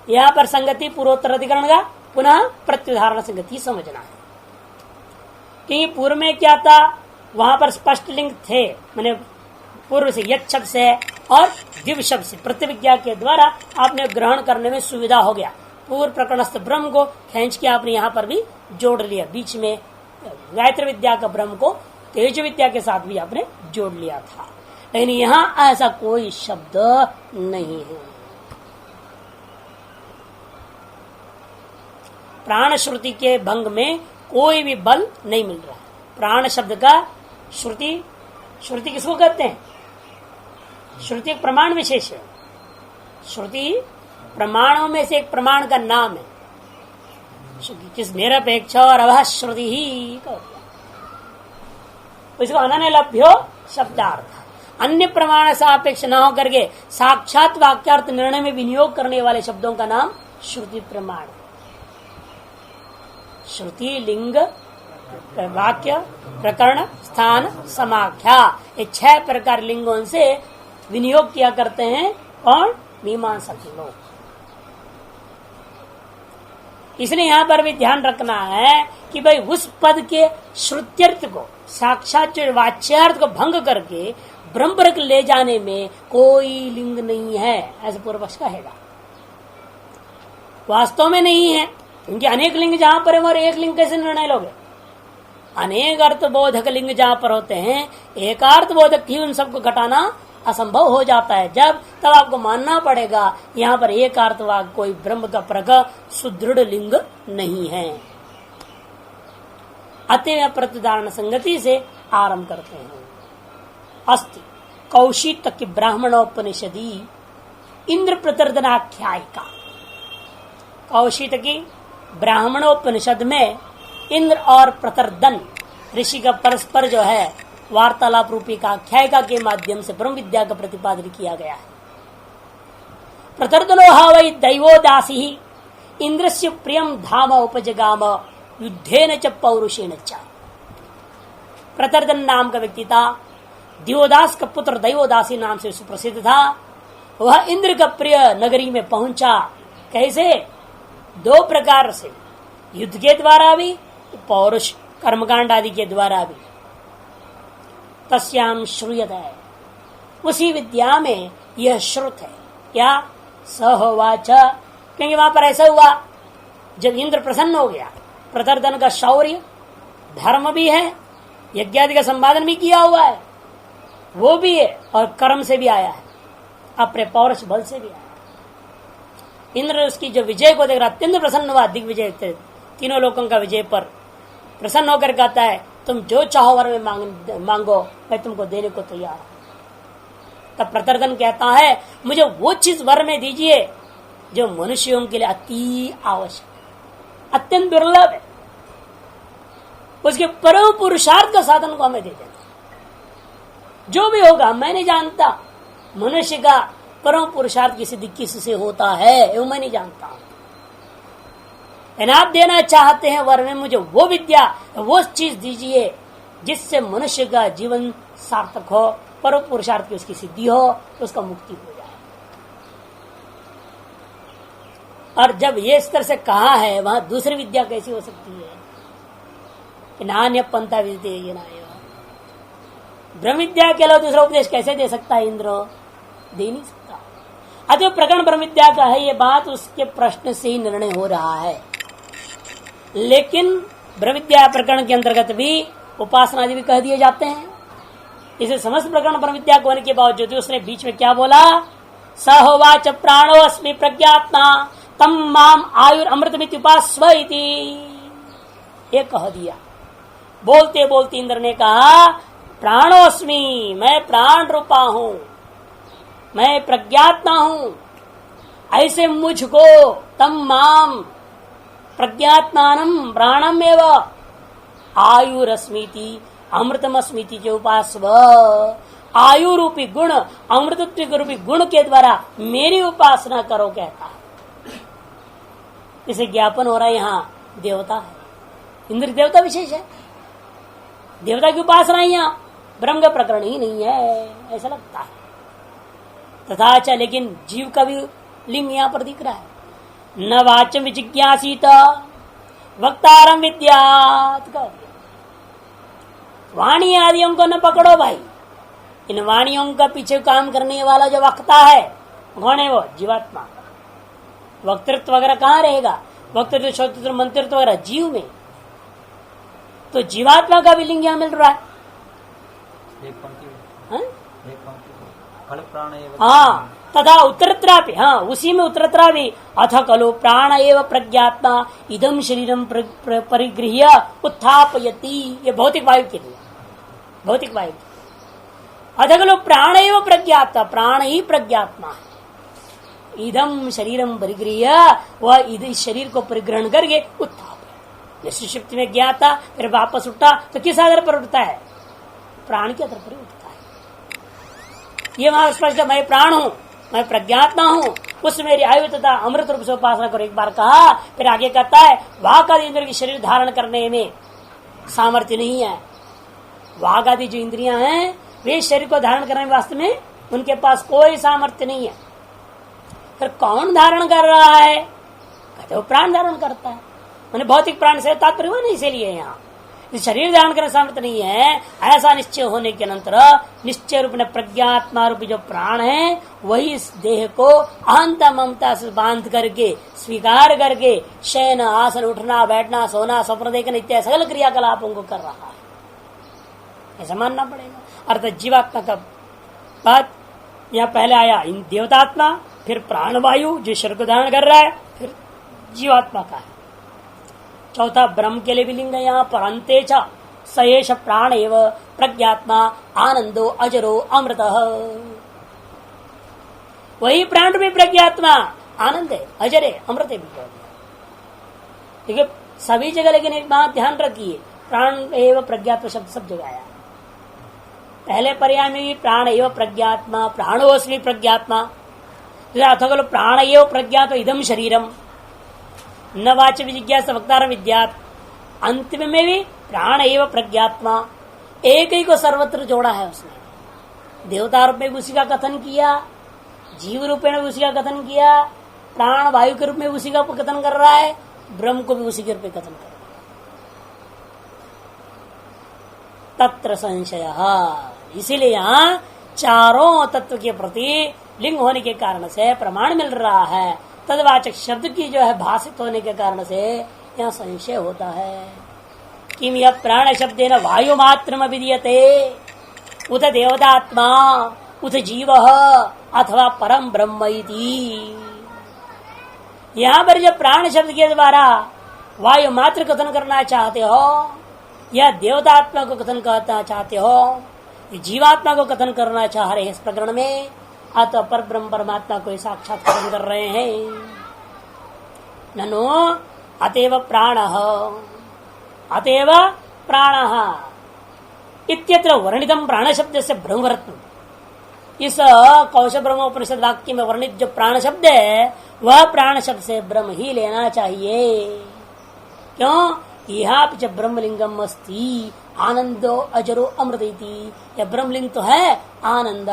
यहाँ पर संगति पूर्वोत्तर अधिकरण का पुनः प्रत्युदाहरण संगति समझना है। क्योंकि पूर्व में क्या था, वहां पर स्पष्ट लिंग थे, मैंने पूर्व से यत् शब्द से और दिव्य शब्द से प्रतिविज्ञा के द्वारा आपने ग्रहण करने में सुविधा हो गया। पूर्व प्रकरणस्थ ब्रह्म को खींच के आपने यहाँ पर भी जोड़ लिया, बीच में गायत्री विद्या का ब्रह्म को तेज विद्या के साथ भी आपने जोड़ लिया था। लेकिन यहाँ ऐसा कोई शब्द नहीं है। प्राण श्रुति के भंग में कोई भी बल नहीं मिल रहा है। प्राण शब्द का श्रुति, श्रुति किसको कहते हैं? श्रुति एक प्रमाण विशेष है। श्रुति प्रमाणों में से एक प्रमाण का नाम है, किस निरपेक्ष और अभाश्रुति ही, इसको अनन्य लभ्यो शब्दार्थ, अन्य प्रमाण सापेक्ष न होकर के साक्षात वाक्यार्थ निर्णय में विनियोग करने वाले शब्दों का नाम श्रुति प्रमाण। श्रुति लिंग वाक्य प्रकरण स्थान समाख्या, ये 6 प्रकार लिंगों से विनियोग किया करते हैं और मीमांसक लोग। इसलिए यहां पर भी ध्यान रखना है कि भाई उस पद के श्रुत्यर्थ को, साक्षात वाच्यार्थ को भंग करके ब्रह्म पर ले जाने में कोई लिंग नहीं है, ऐसे पूर्व पक्ष कहेगा। वास्तव में नहीं है, क्योंकि अनेक लिंग जहां पर है और एक लिंग कैसे निर्णय लोगे? अनेक अर्थ बोधक लिंग जहां पर होते हैं, एकार्थ बोधक ही उन सबको घटाना असंभव हो जाता है। जब तब आपको मानना पड़ेगा यहाँ पर एक अर्थवाद कोई ब्रह्म का प्रकट सुदृढ़ लिंग नहीं है। अतः प्रत्युदाहरण संगति से आरंभ करते हैं। अस्ति कौशिक की ब्राह्मणोपनिषदी इंद्र प्रतर्दनाख्यायिका, कौशिक की ब्राह्मणोपनिषद में इंद्र और प्रतर्दन ऋषि का परस्पर जो है वार्तालाप रूपी का आख्यायिका के माध्यम से ब्रह्म विद्या का प्रतिपादन किया गया है। प्रतर्दनो वै दैवो दासी इंद्रस्य प्रियम धाम उपजगाम युद्धेन च पौरुषेण च। प्रतर्दन नाम का व्यक्ति था, दिवोदास का पुत्र दैवोदासी नाम से सुप्रसिद्ध था। वह इंद्र का प्रिय नगरी में पहुंचा। कैसे? दो प्रकार से, युद्ध के द्वारा भी, पौरुष कर्मकांड आदि के द्वारा भी। तस्याम श्रूयत है, उसी विद्या में यह श्रुत है। क्या? सहोवाच, क्योंकि वहां पर ऐसा हुआ, जब इंद्र प्रसन्न हो गया, प्रतर्दन का शौर्य धर्म भी है, यज्ञादि का संपादन भी किया हुआ है, वो भी है, और कर्म से भी आया है, अपने पौरुष बल से भी आया है। इंद्र उसकी जो विजय को देख रहा, अत्यंत प्रसन्न हुआ, दिग्विजय, तीनों लोगों का विजय पर प्रसन्न होकर कहता है, तुम जो चाहो वर में मांगो, मैं तुमको देने को तैयार हूं। तब प्रतर्दन कहता है, मुझे वो चीज वर में दीजिए जो मनुष्यों के लिए अति आवश्यक, अत्यंत दुर्लभ है, उसके परम पुरुषार्थ का साधन को हमें दे देना। जो भी होगा, मैं नहीं जानता मनुष्य का परम पुरुषार्थ की सिद्धि किससे होता है, वो मैं नहीं जानता। आप देना चाहते हैं वर में, मुझे वो विद्या, वो चीज दीजिए जिससे मनुष्य का जीवन सार्थक हो, परम पुरुषार्थ की उसकी सिद्धि हो, उसका मुक्ति हो जाए। और जब ये इस तरह से कहा है, वहां दूसरी विद्या कैसी हो सकती है? नान्य पंथा विद्ये ये ना, ब्रह्म विद्या के अलावा दूसरा उपदेश कैसे दे सकता है इंद्र? दे नहीं सकता। अतः प्रकरण ब्रह्म विद्या का है, ये बात उसके प्रश्न से ही निर्णय हो रहा है। लेकिन ब्रह्म विद्या प्रकरण के अंतर्गत भी उपासना आदि भी कह दिए जाते हैं। इसे समस्त प्रकरण ब्रह्म विद्या को होने के बावजूद उसने बीच में क्या बोला? सहोवाच प्राणो अस्मि प्रज्ञात्मा तम माम आयुर अमृतमिति उपास्व इति, ये कह दिया। बोलते बोलते इंद्र ने कहा, प्राणोस्मि, मैं प्राण रूपा हूं, मैं प्रज्ञात्मा हूं, ऐसे मुझको तम माम प्रज्ञात्मानम प्राणम एवं आयुरस्मीति अमृतमस्मीति जो उपास्व, आयु रूपी गुण, अमृतत्व रूपी गुण के द्वारा मेरी उपासना करो कहता है। इसे ज्ञापन हो रहा है, यहाँ देवता है, इंद्र देवता विशेष है, देवता की उपासना यहाँ ब्रह्म का प्रकरण ही नहीं है, ऐसा लगता है। तथा च, लेकिन जीव का भी लिंग यहाँ पर दिख रहा है। न वाचम विजिज्ञासित वक्तारम विद्यात, वाणी आदियों को न पकड़ो भाई। इन वाणियों का पीछे काम करने वाला जो वक्ता है, कौन है? वो जीवात्मा। वक्तृत्व वगैरह कहाँ रहेगा? वक्तृत्व, श्रोतृत्व, मंत्रित्व वगैरह जीव में। तो जीवात्मा का भी लिंग यहाँ मिल रहा है। हाँ, तथा उत्तरत्रा भी, हाँ उसी में उत्तरत्रा भी, अथ खलु प्राण एव प्रज्ञात्मा इदम शरीरम परिगृह्य उत्थापयति, ये भौतिक वायु के लिए, भौतिक वायु। अथ खलु प्राण एव प्रज्ञात्मा, प्राण ही प्रज्ञात्मा है। इदम शरीरम परिगृह्य, वह इस शरीर को परिग्रहण करके उत्थाप, सुषुप्ति में गया था, फिर वापस उठा, तो किस आधार पर उठता है? प्राण के आधार पर उठता है। ये वहां स्पष्ट, मैं प्राण हूं, मैं प्रज्ञात्मा हूं, उस मेरी आयु तथा अमृत रूप से उपासना करो, एक बार कहा। फिर आगे कहता है, वाक आदि इंद्र की शरीर धारण करने में सामर्थ्य नहीं है। वाक आदि जो इंद्रियां हैं, वे शरीर को धारण करने में वास्तव में उनके पास कोई सामर्थ्य नहीं है। फिर कौन धारण कर रहा है? कहते वो प्राण धारण करता है। मैंने भौतिक प्राण से तात्पर्य हुआ नहीं, इसीलिए यहाँ शरीर धारण करने सामर्थ्य नहीं है। ऐसा निश्चय होने के अनंतर निश्चय रूप में प्रज्ञात्मा रूपी जो प्राण है, वही इस देह को अहंता ममता से बांध करके, स्वीकार करके शयन, आसन, उठना, बैठना, सोना, स्वप्न देखना इत्यादि सकल क्रियाकलापों को कर रहा है, ऐसा मानना पड़ेगा। अर्थात जीवात्मा का बात यहाँ पहले आया, इन देवतात्मा, फिर प्राणवायु जो शरीर को धारण कर रहा है, फिर जीवात्मा का है। चौथा ब्रह्म के लिए भी लिंग है यहाँ पर, अंते च सयेष प्राण एव प्रज्ञात्मा आनंदो अजरो अमृत, वही प्राण भी प्रज्ञात्मा आनंद है, अजर है, अमृत है भी। देखिए सभी जगह, लेकिन एक बात ध्यान रखिए, प्राण एव प्रज्ञात्मा शब्द सब जगह आया। पहले पर्याय में भी प्राण एव प्रज्ञात्मा, प्राणोस्मि प्रज्ञात्मा, अथवा प्राण एव प्रज्ञात इदम शरीरम न वाच विजिज्ञासा वक्तार विद्यात, अंतिम में भी प्राण एव प्रज्ञात्मा, एक ही को सर्वत्र जोड़ा है उसने। देवता रूप में भी उसी का कथन किया, जीव रूप में भी उसी का कथन किया, प्राण वायु के रूप में उसी का कथन कर रहा है, ब्रह्म को भी उसी के रूप में कथन कर रहा है। तत्र संशय, इसीलिए यहाँ चारों तत्व के प्रति लिंग होने के कारण से प्रमाण मिल रहा है, तदवाचक शब्द की जो है भाषित होने के कारण से यहाँ संशय होता है। किम यह प्राण शब्द न वायु मात्र विधीयते उत देवतात्मा उत जीव अथवा परम ब्रह्म इति। यहाँ पर जब प्राण शब्द के द्वारा वायु मात्र कथन करना चाहते हो या देवतात्मा को कथन करना चाहते हो, जीवात्मा को कथन करना चाह रहे हैं इस प्रकरण में, अतः पर ब्रह्म परमात्मा को साक्षात कथन कर रहे हैं। ननु अतएव प्राण इत्यत्र वर्णितम प्राण शब्द से ब्रह्मरत्न, इस कौश ब्रह्मोपनिषद वाक्य में वर्णित जो प्राण शब्द है वह प्राण शब्द से ब्रह्म ही लेना चाहिए। क्यों? यहाँ जब ब्रह्मलिंगम अस्ति आनंदो अजरो अमृत इति, यह ब्रह्मलिंग तो है, आनंद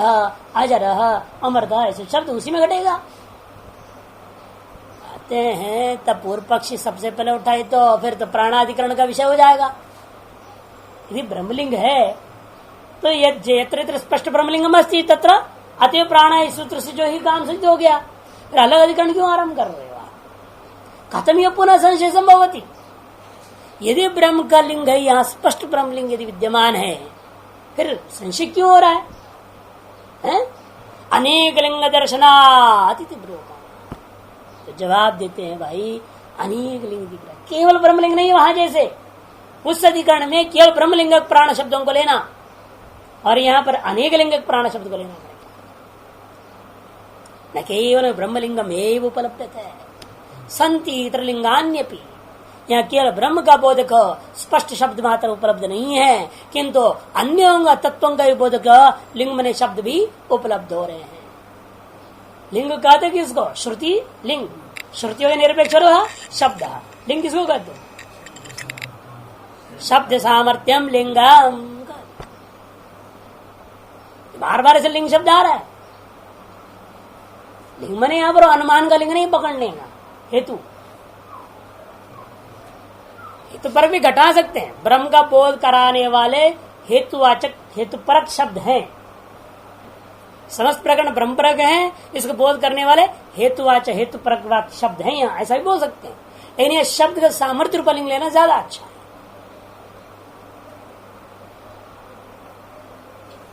अजर अमृत ऐसे शब्द उसी में घटेगा। आते हैं तब पूर्व पक्षी सबसे पहले उठाए तो फिर तो प्राणाधिकरण का विषय हो जाएगा। यदि ब्रह्मलिंग है तो यत्र स्पष्ट ब्रह्मलिंगम अस्ति तत्र अतएव प्राण इस सूत्र से जो ही काम सिद्ध हो गया, फिर अलग अधिकरण क्यों आरम्भ कर रहे हो? खत्म यह पुनः संशय संभवती। यदि ब्रह्म का लिंग है, यहाँ स्पष्ट ब्रह्मलिंग यदि विद्यमान है, फिर संशय क्यों हो रहा है? अनेक लिंग दर्शनात् इति ब्रह्म। तो जवाब देते हैं भाई अनेक लिंग दिख रहा है, केवल ब्रह्मलिंग नहीं वहां जैसे उस अधिकरण में केवल ब्रह्मलिंग प्राण शब्दों को लेना और यहाँ पर अनेक लिंग प्राण शब्द को लेना पड़ेगा। न केवल ब्रह्मलिंगम एव उपलब्ध है, संति इतर लिंगान्यपि। यहाँ केवल ब्रह्म का बोधक स्पष्ट शब्द मात्र उपलब्ध नहीं है, किंतु अन्य तत्वों का बोधक लिंग मने शब्द भी उपलब्ध हो रहे हैं। लिंग कहते किसको? श्रुति लिंग, श्रुतियों के निरपेक्ष शब्द। लिंग किसको कहते? शब्द सामर्थ्यम लिंगम। बार बार ऐसे लिंग शब्द आ रहा है। लिंग मने यहाँ पर अनुमान का लिंग नहीं पकड़ने का, हेतु हेतु पर भी घटा सकते हैं। ब्रह्म का बोध कराने वाले हेतुवाचक हेतुपरक शब्द हैं, समस्त प्रकरण ब्रह्मपरक हैं, इसको बोध करने वाले हेतुवाचक हेतुपरक शब्द हैं, यहाँ ऐसा भी बोल सकते हैं। लेकिन यह शब्द का सामर्थ्य रूप लिंग लेना ज्यादा अच्छा है।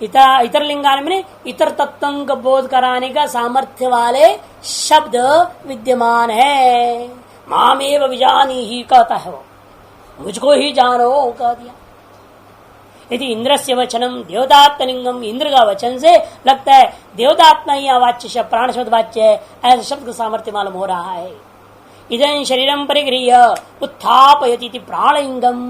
इतर लिंगान में इतर तत्वों का बोध कराने का सामर्थ्य वाले शब्द विद्यमान है। मामेव विजानी ही कहता है, वो मुझको ही जानो कह दिया। यदि इंद्र से वचनम देवतात्मलिंगम, इंद्र का वचन से लगता है देवतात्मा ही वाच्य प्राण शब्द वाच्य है, ऐसा शब्द का सामर्थ्य मालूम हो रहा है। इदं शरीरम परिगृह्य उत्थापयति प्राणलिंगम,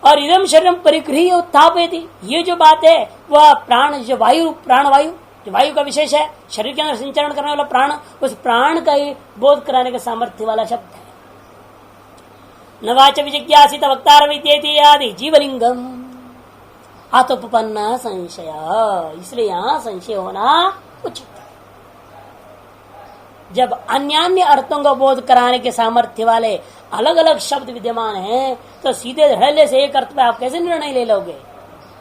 और इदम शरीरम परिगृह्य उत्थापयति, ये जो बात है वह प्राण जो वायु प्राणवायु जो वायु का विशेष है, शरीर के अंदर संचरण करने वाला प्राण, उस प्राण का ही बोध कराने का सामर्थ्य वाला शब्द है। नवाच विजिज्ञासित वक्तार विद्येति आदि जीवलिंगम आत्मोपन्न संशय, इसलिए यहाँ संशय होना उचित। जब अन्य अर्थों का बोध कराने के सामर्थ्य वाले अलग अलग शब्द विद्यमान हैं, तो सीधे धड़ल्ले से एक अर्थ पे आप कैसे निर्णय ले लोगे?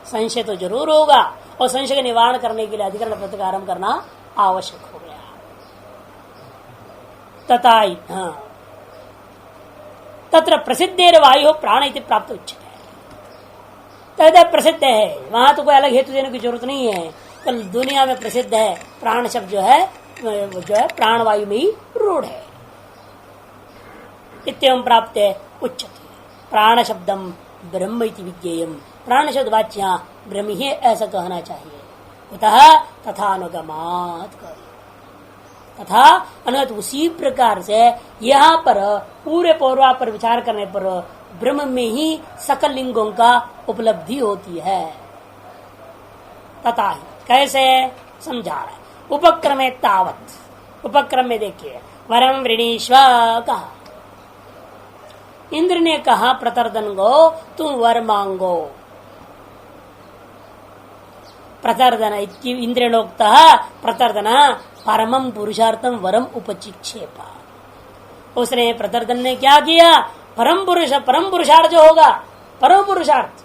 संशय तो जरूर होगा, और संशय का निवारण करने के लिए अधिकरण प्रतिकारम करना आवश्यक हो गया। तथा तत्र प्रसिद्धेर वायु प्राण इति प्राप्त उच्चते है, तथा प्रसिद्ध है, वहां तो कोई अलग हेतु देने की जरूरत नहीं है। तो दुनिया में प्रसिद्ध है प्राण शब्द जो है प्राण वायु में ही रूढ़ है। इत्यं प्राप्त है उच्चते, प्राण शब्दम ब्रह्म इति विज्ञेयम, प्राण शब्द वाच्य ब्रह्म ही ऐसा कहना चाहिए। अतः तथा अनुगमात, तथा अनुगत उसी प्रकार से यहाँ पर पूरे पौर्वा पर विचार करने पर ब्रह्म में ही सकल लिंगों का उपलब्धि होती है। तथा कैसे समझा रहा है? उपक्रमे तावत, उपक्रम में देखिए, वरम वृणीश्व कहा, इंद्र ने कहा प्रतर्दन को तुम वर मांगो। प्रतर्दन इंद्रियोक्त प्रतर्दन परमं पुरुषार्थम वरम उपचिक्षेपा। उसने प्रतर्दन ने क्या किया, परम पुरुषार्थ जो होगा, परम पुरुषार्थ,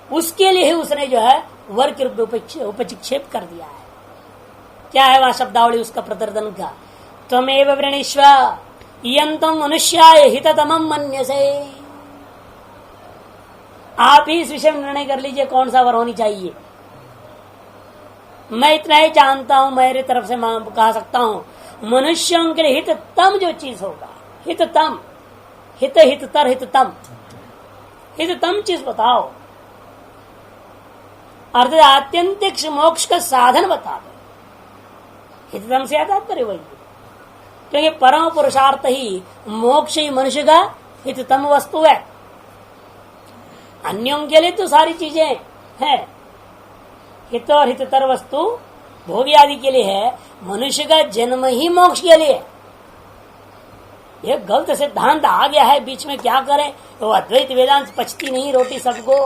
उसके लिए उसने जो है वर के रूप में उपचिक्षेप कर दिया है। क्या है वहां शब्दावली उसका प्रतर्दन का, त्वमेव वृणीष्व यंतम मनुष्याय हिततमं मन्यसे। आप ही इस विषय में निर्णय कर लीजिए कौन सा वर होनी चाहिए। मैं इतना ही जानता हूं, मेरी तरफ से कह सकता हूं, मनुष्यों के लिए हिततम जो चीज होगा, हिततम, हिततर हिततम, हिततम चीज बताओ, अर्थात आत्यंतिक मोक्ष का साधन बता दो। हिततम से तात्पर्य वही, क्योंकि परम पुरुषार्थ ही मोक्ष ही मनुष्य का हिततम वस्तु है। अन्यों के लिए तो सारी चीजें हैं, हित और हिततर वस्तु भोगी आदि के लिए है, मनुष्य का जन्म ही मोक्ष के लिए। ये गलत सिद्धांत आ गया है बीच में, क्या करें। तो अद्वैत वेदांत पचती नहीं रोटी सबको,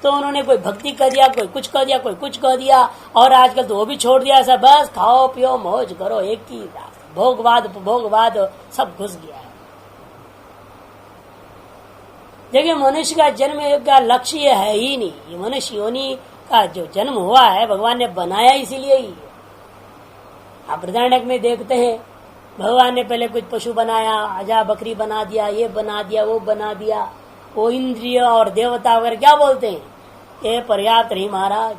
तो उन्होंने कोई भक्ति कर दिया, कोई कुछ कर दिया, कोई कुछ कर दिया, और आजकल तो वो भी छोड़ दिया। ऐसा बस खाओ पियो मौज करो, एक ही भोगवाद उपभोगवाद सब घुस गया है। देखिए मनुष्य का जन्म का लक्ष्य है ही नहीं, ये मनुष्य योनि का जो जन्म हुआ है भगवान ने बनाया इसीलिए ही। आप बृहदारण्यक में देखते हैं, भगवान ने पहले कुछ पशु बनाया, आजा बकरी बना दिया, ये बना दिया, वो बना दिया, वो इंद्रिय और देवता वगैरह क्या बोलते हैं, ये पर्याप्त नहीं महाराज।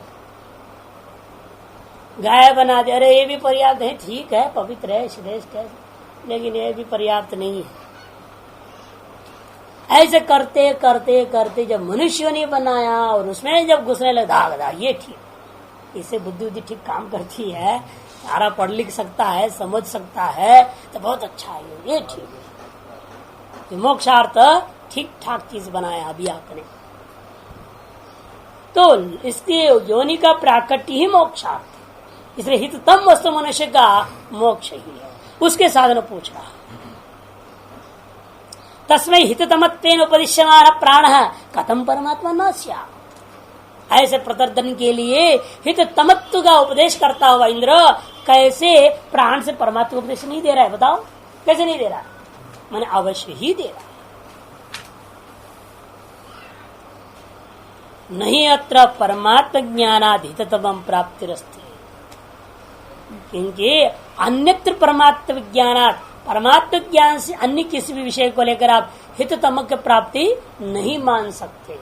गाय बना दिया, अरे ये भी पर्याप्त है, ठीक है, पवित्र है, श्रेष्ठ है, लेकिन ये भी पर्याप्त नहीं है। ऐसे करते करते करते जब मनुष्य ने बनाया और उसमें जब घुसने लगा, ये ठीक, इससे बुद्धि ठीक काम करती है, सारा पढ़ लिख सकता है, समझ सकता है, तो बहुत अच्छा है, ये ठीक है, मोक्षार्थ ठीक ठाक चीज बनाया अभी आपने। तो इसलिए योनि का प्राकट्य ही मोक्षार्थ है, इसलिए हिततम वस्तु मनुष्य का मोक्ष ही है। उसके साधन पूछ रहा, तस्मै हिततमत्वेन उपदिश्यमान प्राण कथम परमात्मा न स्यात्। ऐसे प्रतर्दन के लिए हिततमत्व का उपदेश करता हुआ इंद्र कैसे प्राण से परमात्मा उपदेश नहीं दे रहा है, बताओ कैसे नहीं दे रहा। मैंने अवश्य ही दे रहा, नहीं अत्र परमात्म ज्ञानाधिततमं प्राप्तिरस्ति, क्योंकि अन्यत्र परमात्म ज्ञानात्, परमात्म ज्ञान से अन्य किसी भी विषय को लेकर आप हिततम की प्राप्ति नहीं मान सकते।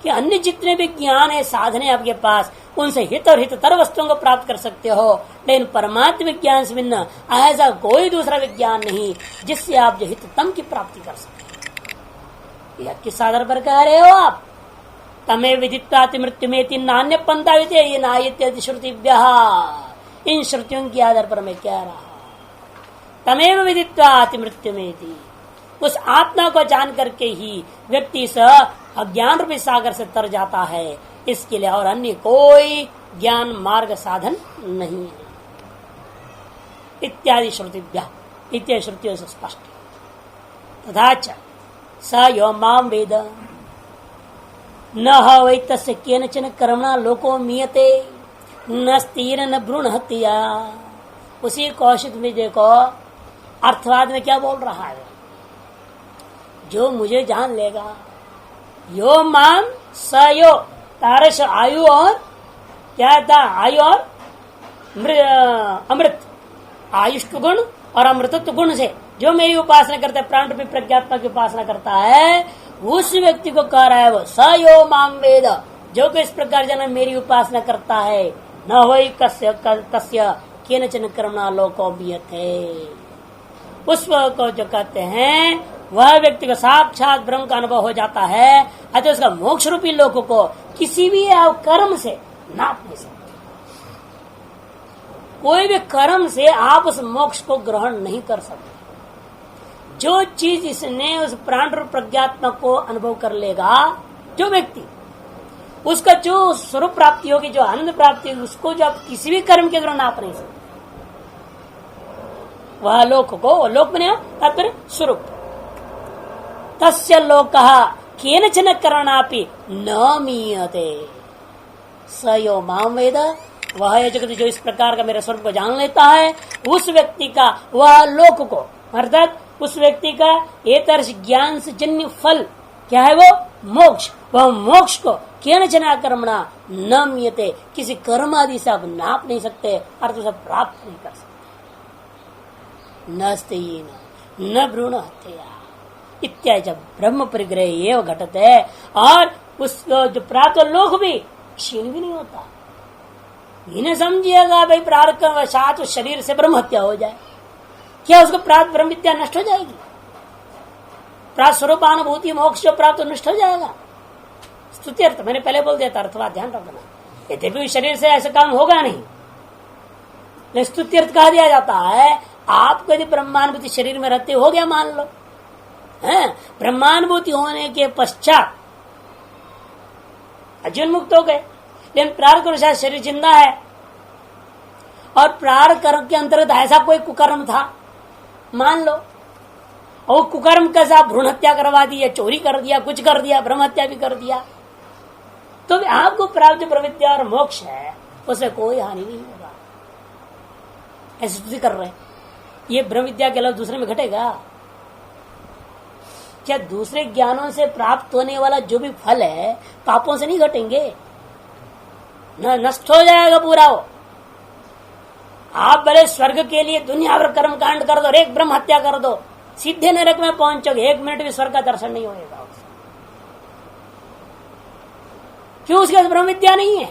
कि अन्य जितने भी ज्ञान है, साधने आपके पास, उनसे हित और हिततर वस्तुओं को प्राप्त कर सकते हो, लेकिन परमात्म विज्ञान से भिन्न ऐसा कोई दूसरा विज्ञान नहीं जिससे आप जो हिततम की प्राप्ति कर सकते। यह किस आधार पर कह रहे हो आप, तमे विदित्वाति मृत्यु में नान्य पंथा ये नायत्य श्रुतिभ्य, इन श्रुतियों के आधार पर मैं कह रहा, तमेव विदित्वाति मृत्यु में, उस आत्मा को जान करके ही व्यक्ति स अज्ञान रूपी सागर से तर जाता है, इसके लिए और अन्य कोई ज्ञान मार्ग साधन नहीं है। इत्यादि श्रुतिभ्य, इत्यादि श्रुतियों से स्पष्ट। तथा च स यो माम वेद न वै तस्य केनचन कर्मणा लोको मीयते न स्थिर न भ्रूण हत्या। उसी कौशिक में देखो अर्थवाद में क्या बोल रहा है, जो मुझे जान लेगा, यो मान स यो, तारस आयु और क्या था, आयु और अमृत, आयुष्क गुण और अमृतत्व गुण से जो मेरी उपासना करता है, प्राण रूपी प्रज्ञात्मा की उपासना करता है, उस व्यक्ति को कह रहा है वो स यो माम वेद, जो कि इस प्रकार जन मेरी उपासना करता है, न होई कस्य तस्य केनचन कर्मणा लोको मीयते। उस को जो कहते हैं वह व्यक्ति को साक्षात ब्रह्म का अनुभव हो जाता है, अतः उसका मोक्ष रूपी लोक को किसी भी कर्म से नाप नहीं सकते। कोई भी कर्म से आप उस मोक्ष को ग्रहण नहीं कर सकते। जो चीज इसने उस प्राण रूप प्रज्ञात्मक को अनुभव कर लेगा, जो व्यक्ति उसका जो स्वरूप प्राप्ति होगी, जो आनंद प्राप्ति होगी, उसको जो आप किसी भी कर्म के द्वारा नाप नहीं सकते। वह लोक को, लोक बने तात्पर्य स्वरूप, तस्य लोकः केनचन करणापि न मीयते। स यो माम वेद, वह ये जगत जो इस प्रकार का मेरे स्वरूप को जान लेता है, उस व्यक्ति का वह लोक को, अर्थात उस व्यक्ति का एतर्ष ज्ञान से जन्य फल क्या है, वो मोक्ष। वह मोक्ष को केनचन कर्मणा न मियते, किसी कर्म आदि से आप नाप नहीं सकते, अर्थ उसे प्राप्त नहीं कर सकते। नस्तेन न भ्रूण हत्या इत्यादि जब ब्रह्म परिग्रह ये घटत है, और उस जो प्राप्त लोक भी क्षीण भी नहीं होता। इन्हें समझिएगा भाई प्रारब्ध के वशात उस शरीर से ब्रह्म हत्या हो जाए, क्या उसको प्राप्त ब्रह्म विद्या नष्ट हो जाएगी? प्राप्त स्वरूपानुभूति मोक्ष जो प्राप्त नष्ट हो जाएगा। स्तुति अर्थ मैंने पहले बोल दिया था, अर्थवा ध्यान रखना। यद्यपि शरीर से ऐसा काम होगा नहीं, लेकिन स्तुति अर्थ कहा दिया जाता है आपको यदि ब्रह्मानुभूति शरीर में रहते हो गया मान लो, है ब्रह्मानुभूति होने के पश्चात अजीवन मुक्त हो गए, लेकिन प्रारब्ध के अनुसार शरीर जिंदा है, और प्रारब्ध कर्म के अंतर्गत ऐसा कोई कुकर्म था मान लो, और कुकर्म के साथ भ्रूण हत्या करवा दी, या चोरी कर दिया, कुछ कर दिया, ब्रह्म हत्या भी कर दिया, तो आपको प्राप्त प्रविद्या और मोक्ष है उसे कोई हानि नहीं होगा। ऐसी स्तुति कर रहे हैं। ये ब्रह्म विद्या के अलावा दूसरे में घटेगा क्या? दूसरे ज्ञानों से प्राप्त होने वाला जो भी फल है पापों से नहीं घटेंगे, न नष्ट हो जाएगा पूरा वो। आप भले स्वर्ग के लिए दुनिया भर कर्म कांड कर दो, एक ब्रह्म हत्या कर दो, सीधे नरक में पहुंचोगे, 1 मिनट भी स्वर्ग का दर्शन नहीं होगा। क्यों? उसके ब्रह्म विद्या नहीं है।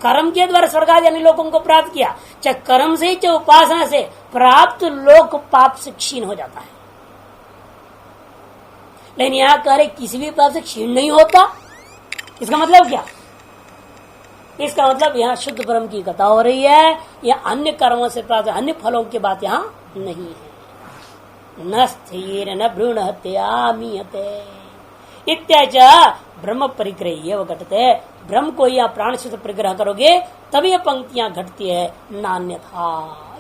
कर्म के द्वारा स्वर्ग आदि अन्य लोगों को प्राप्त किया, चाहे कर्म से चाहे उपासना से प्राप्त लोक पाप से क्षीण हो जाता है। लेकिन यहां कह रहे किसी भी पाप से क्षीण नहीं होता। इसका मतलब क्या? इसका मतलब यहाँ शुद्ध ब्रह्म की कथा हो रही है, यह अन्य कर्मों से प्राप्त अन्य फलों की बात यहाँ नहीं है। न स्थिर न भ्रूण हत्या मीयते इत्याच ब्रह्म परिग्रह ये घटते। ब्रह्म को या प्राण से परिग्रह करोगे तभी ये पंक्तियां घटती है, नान्यथा।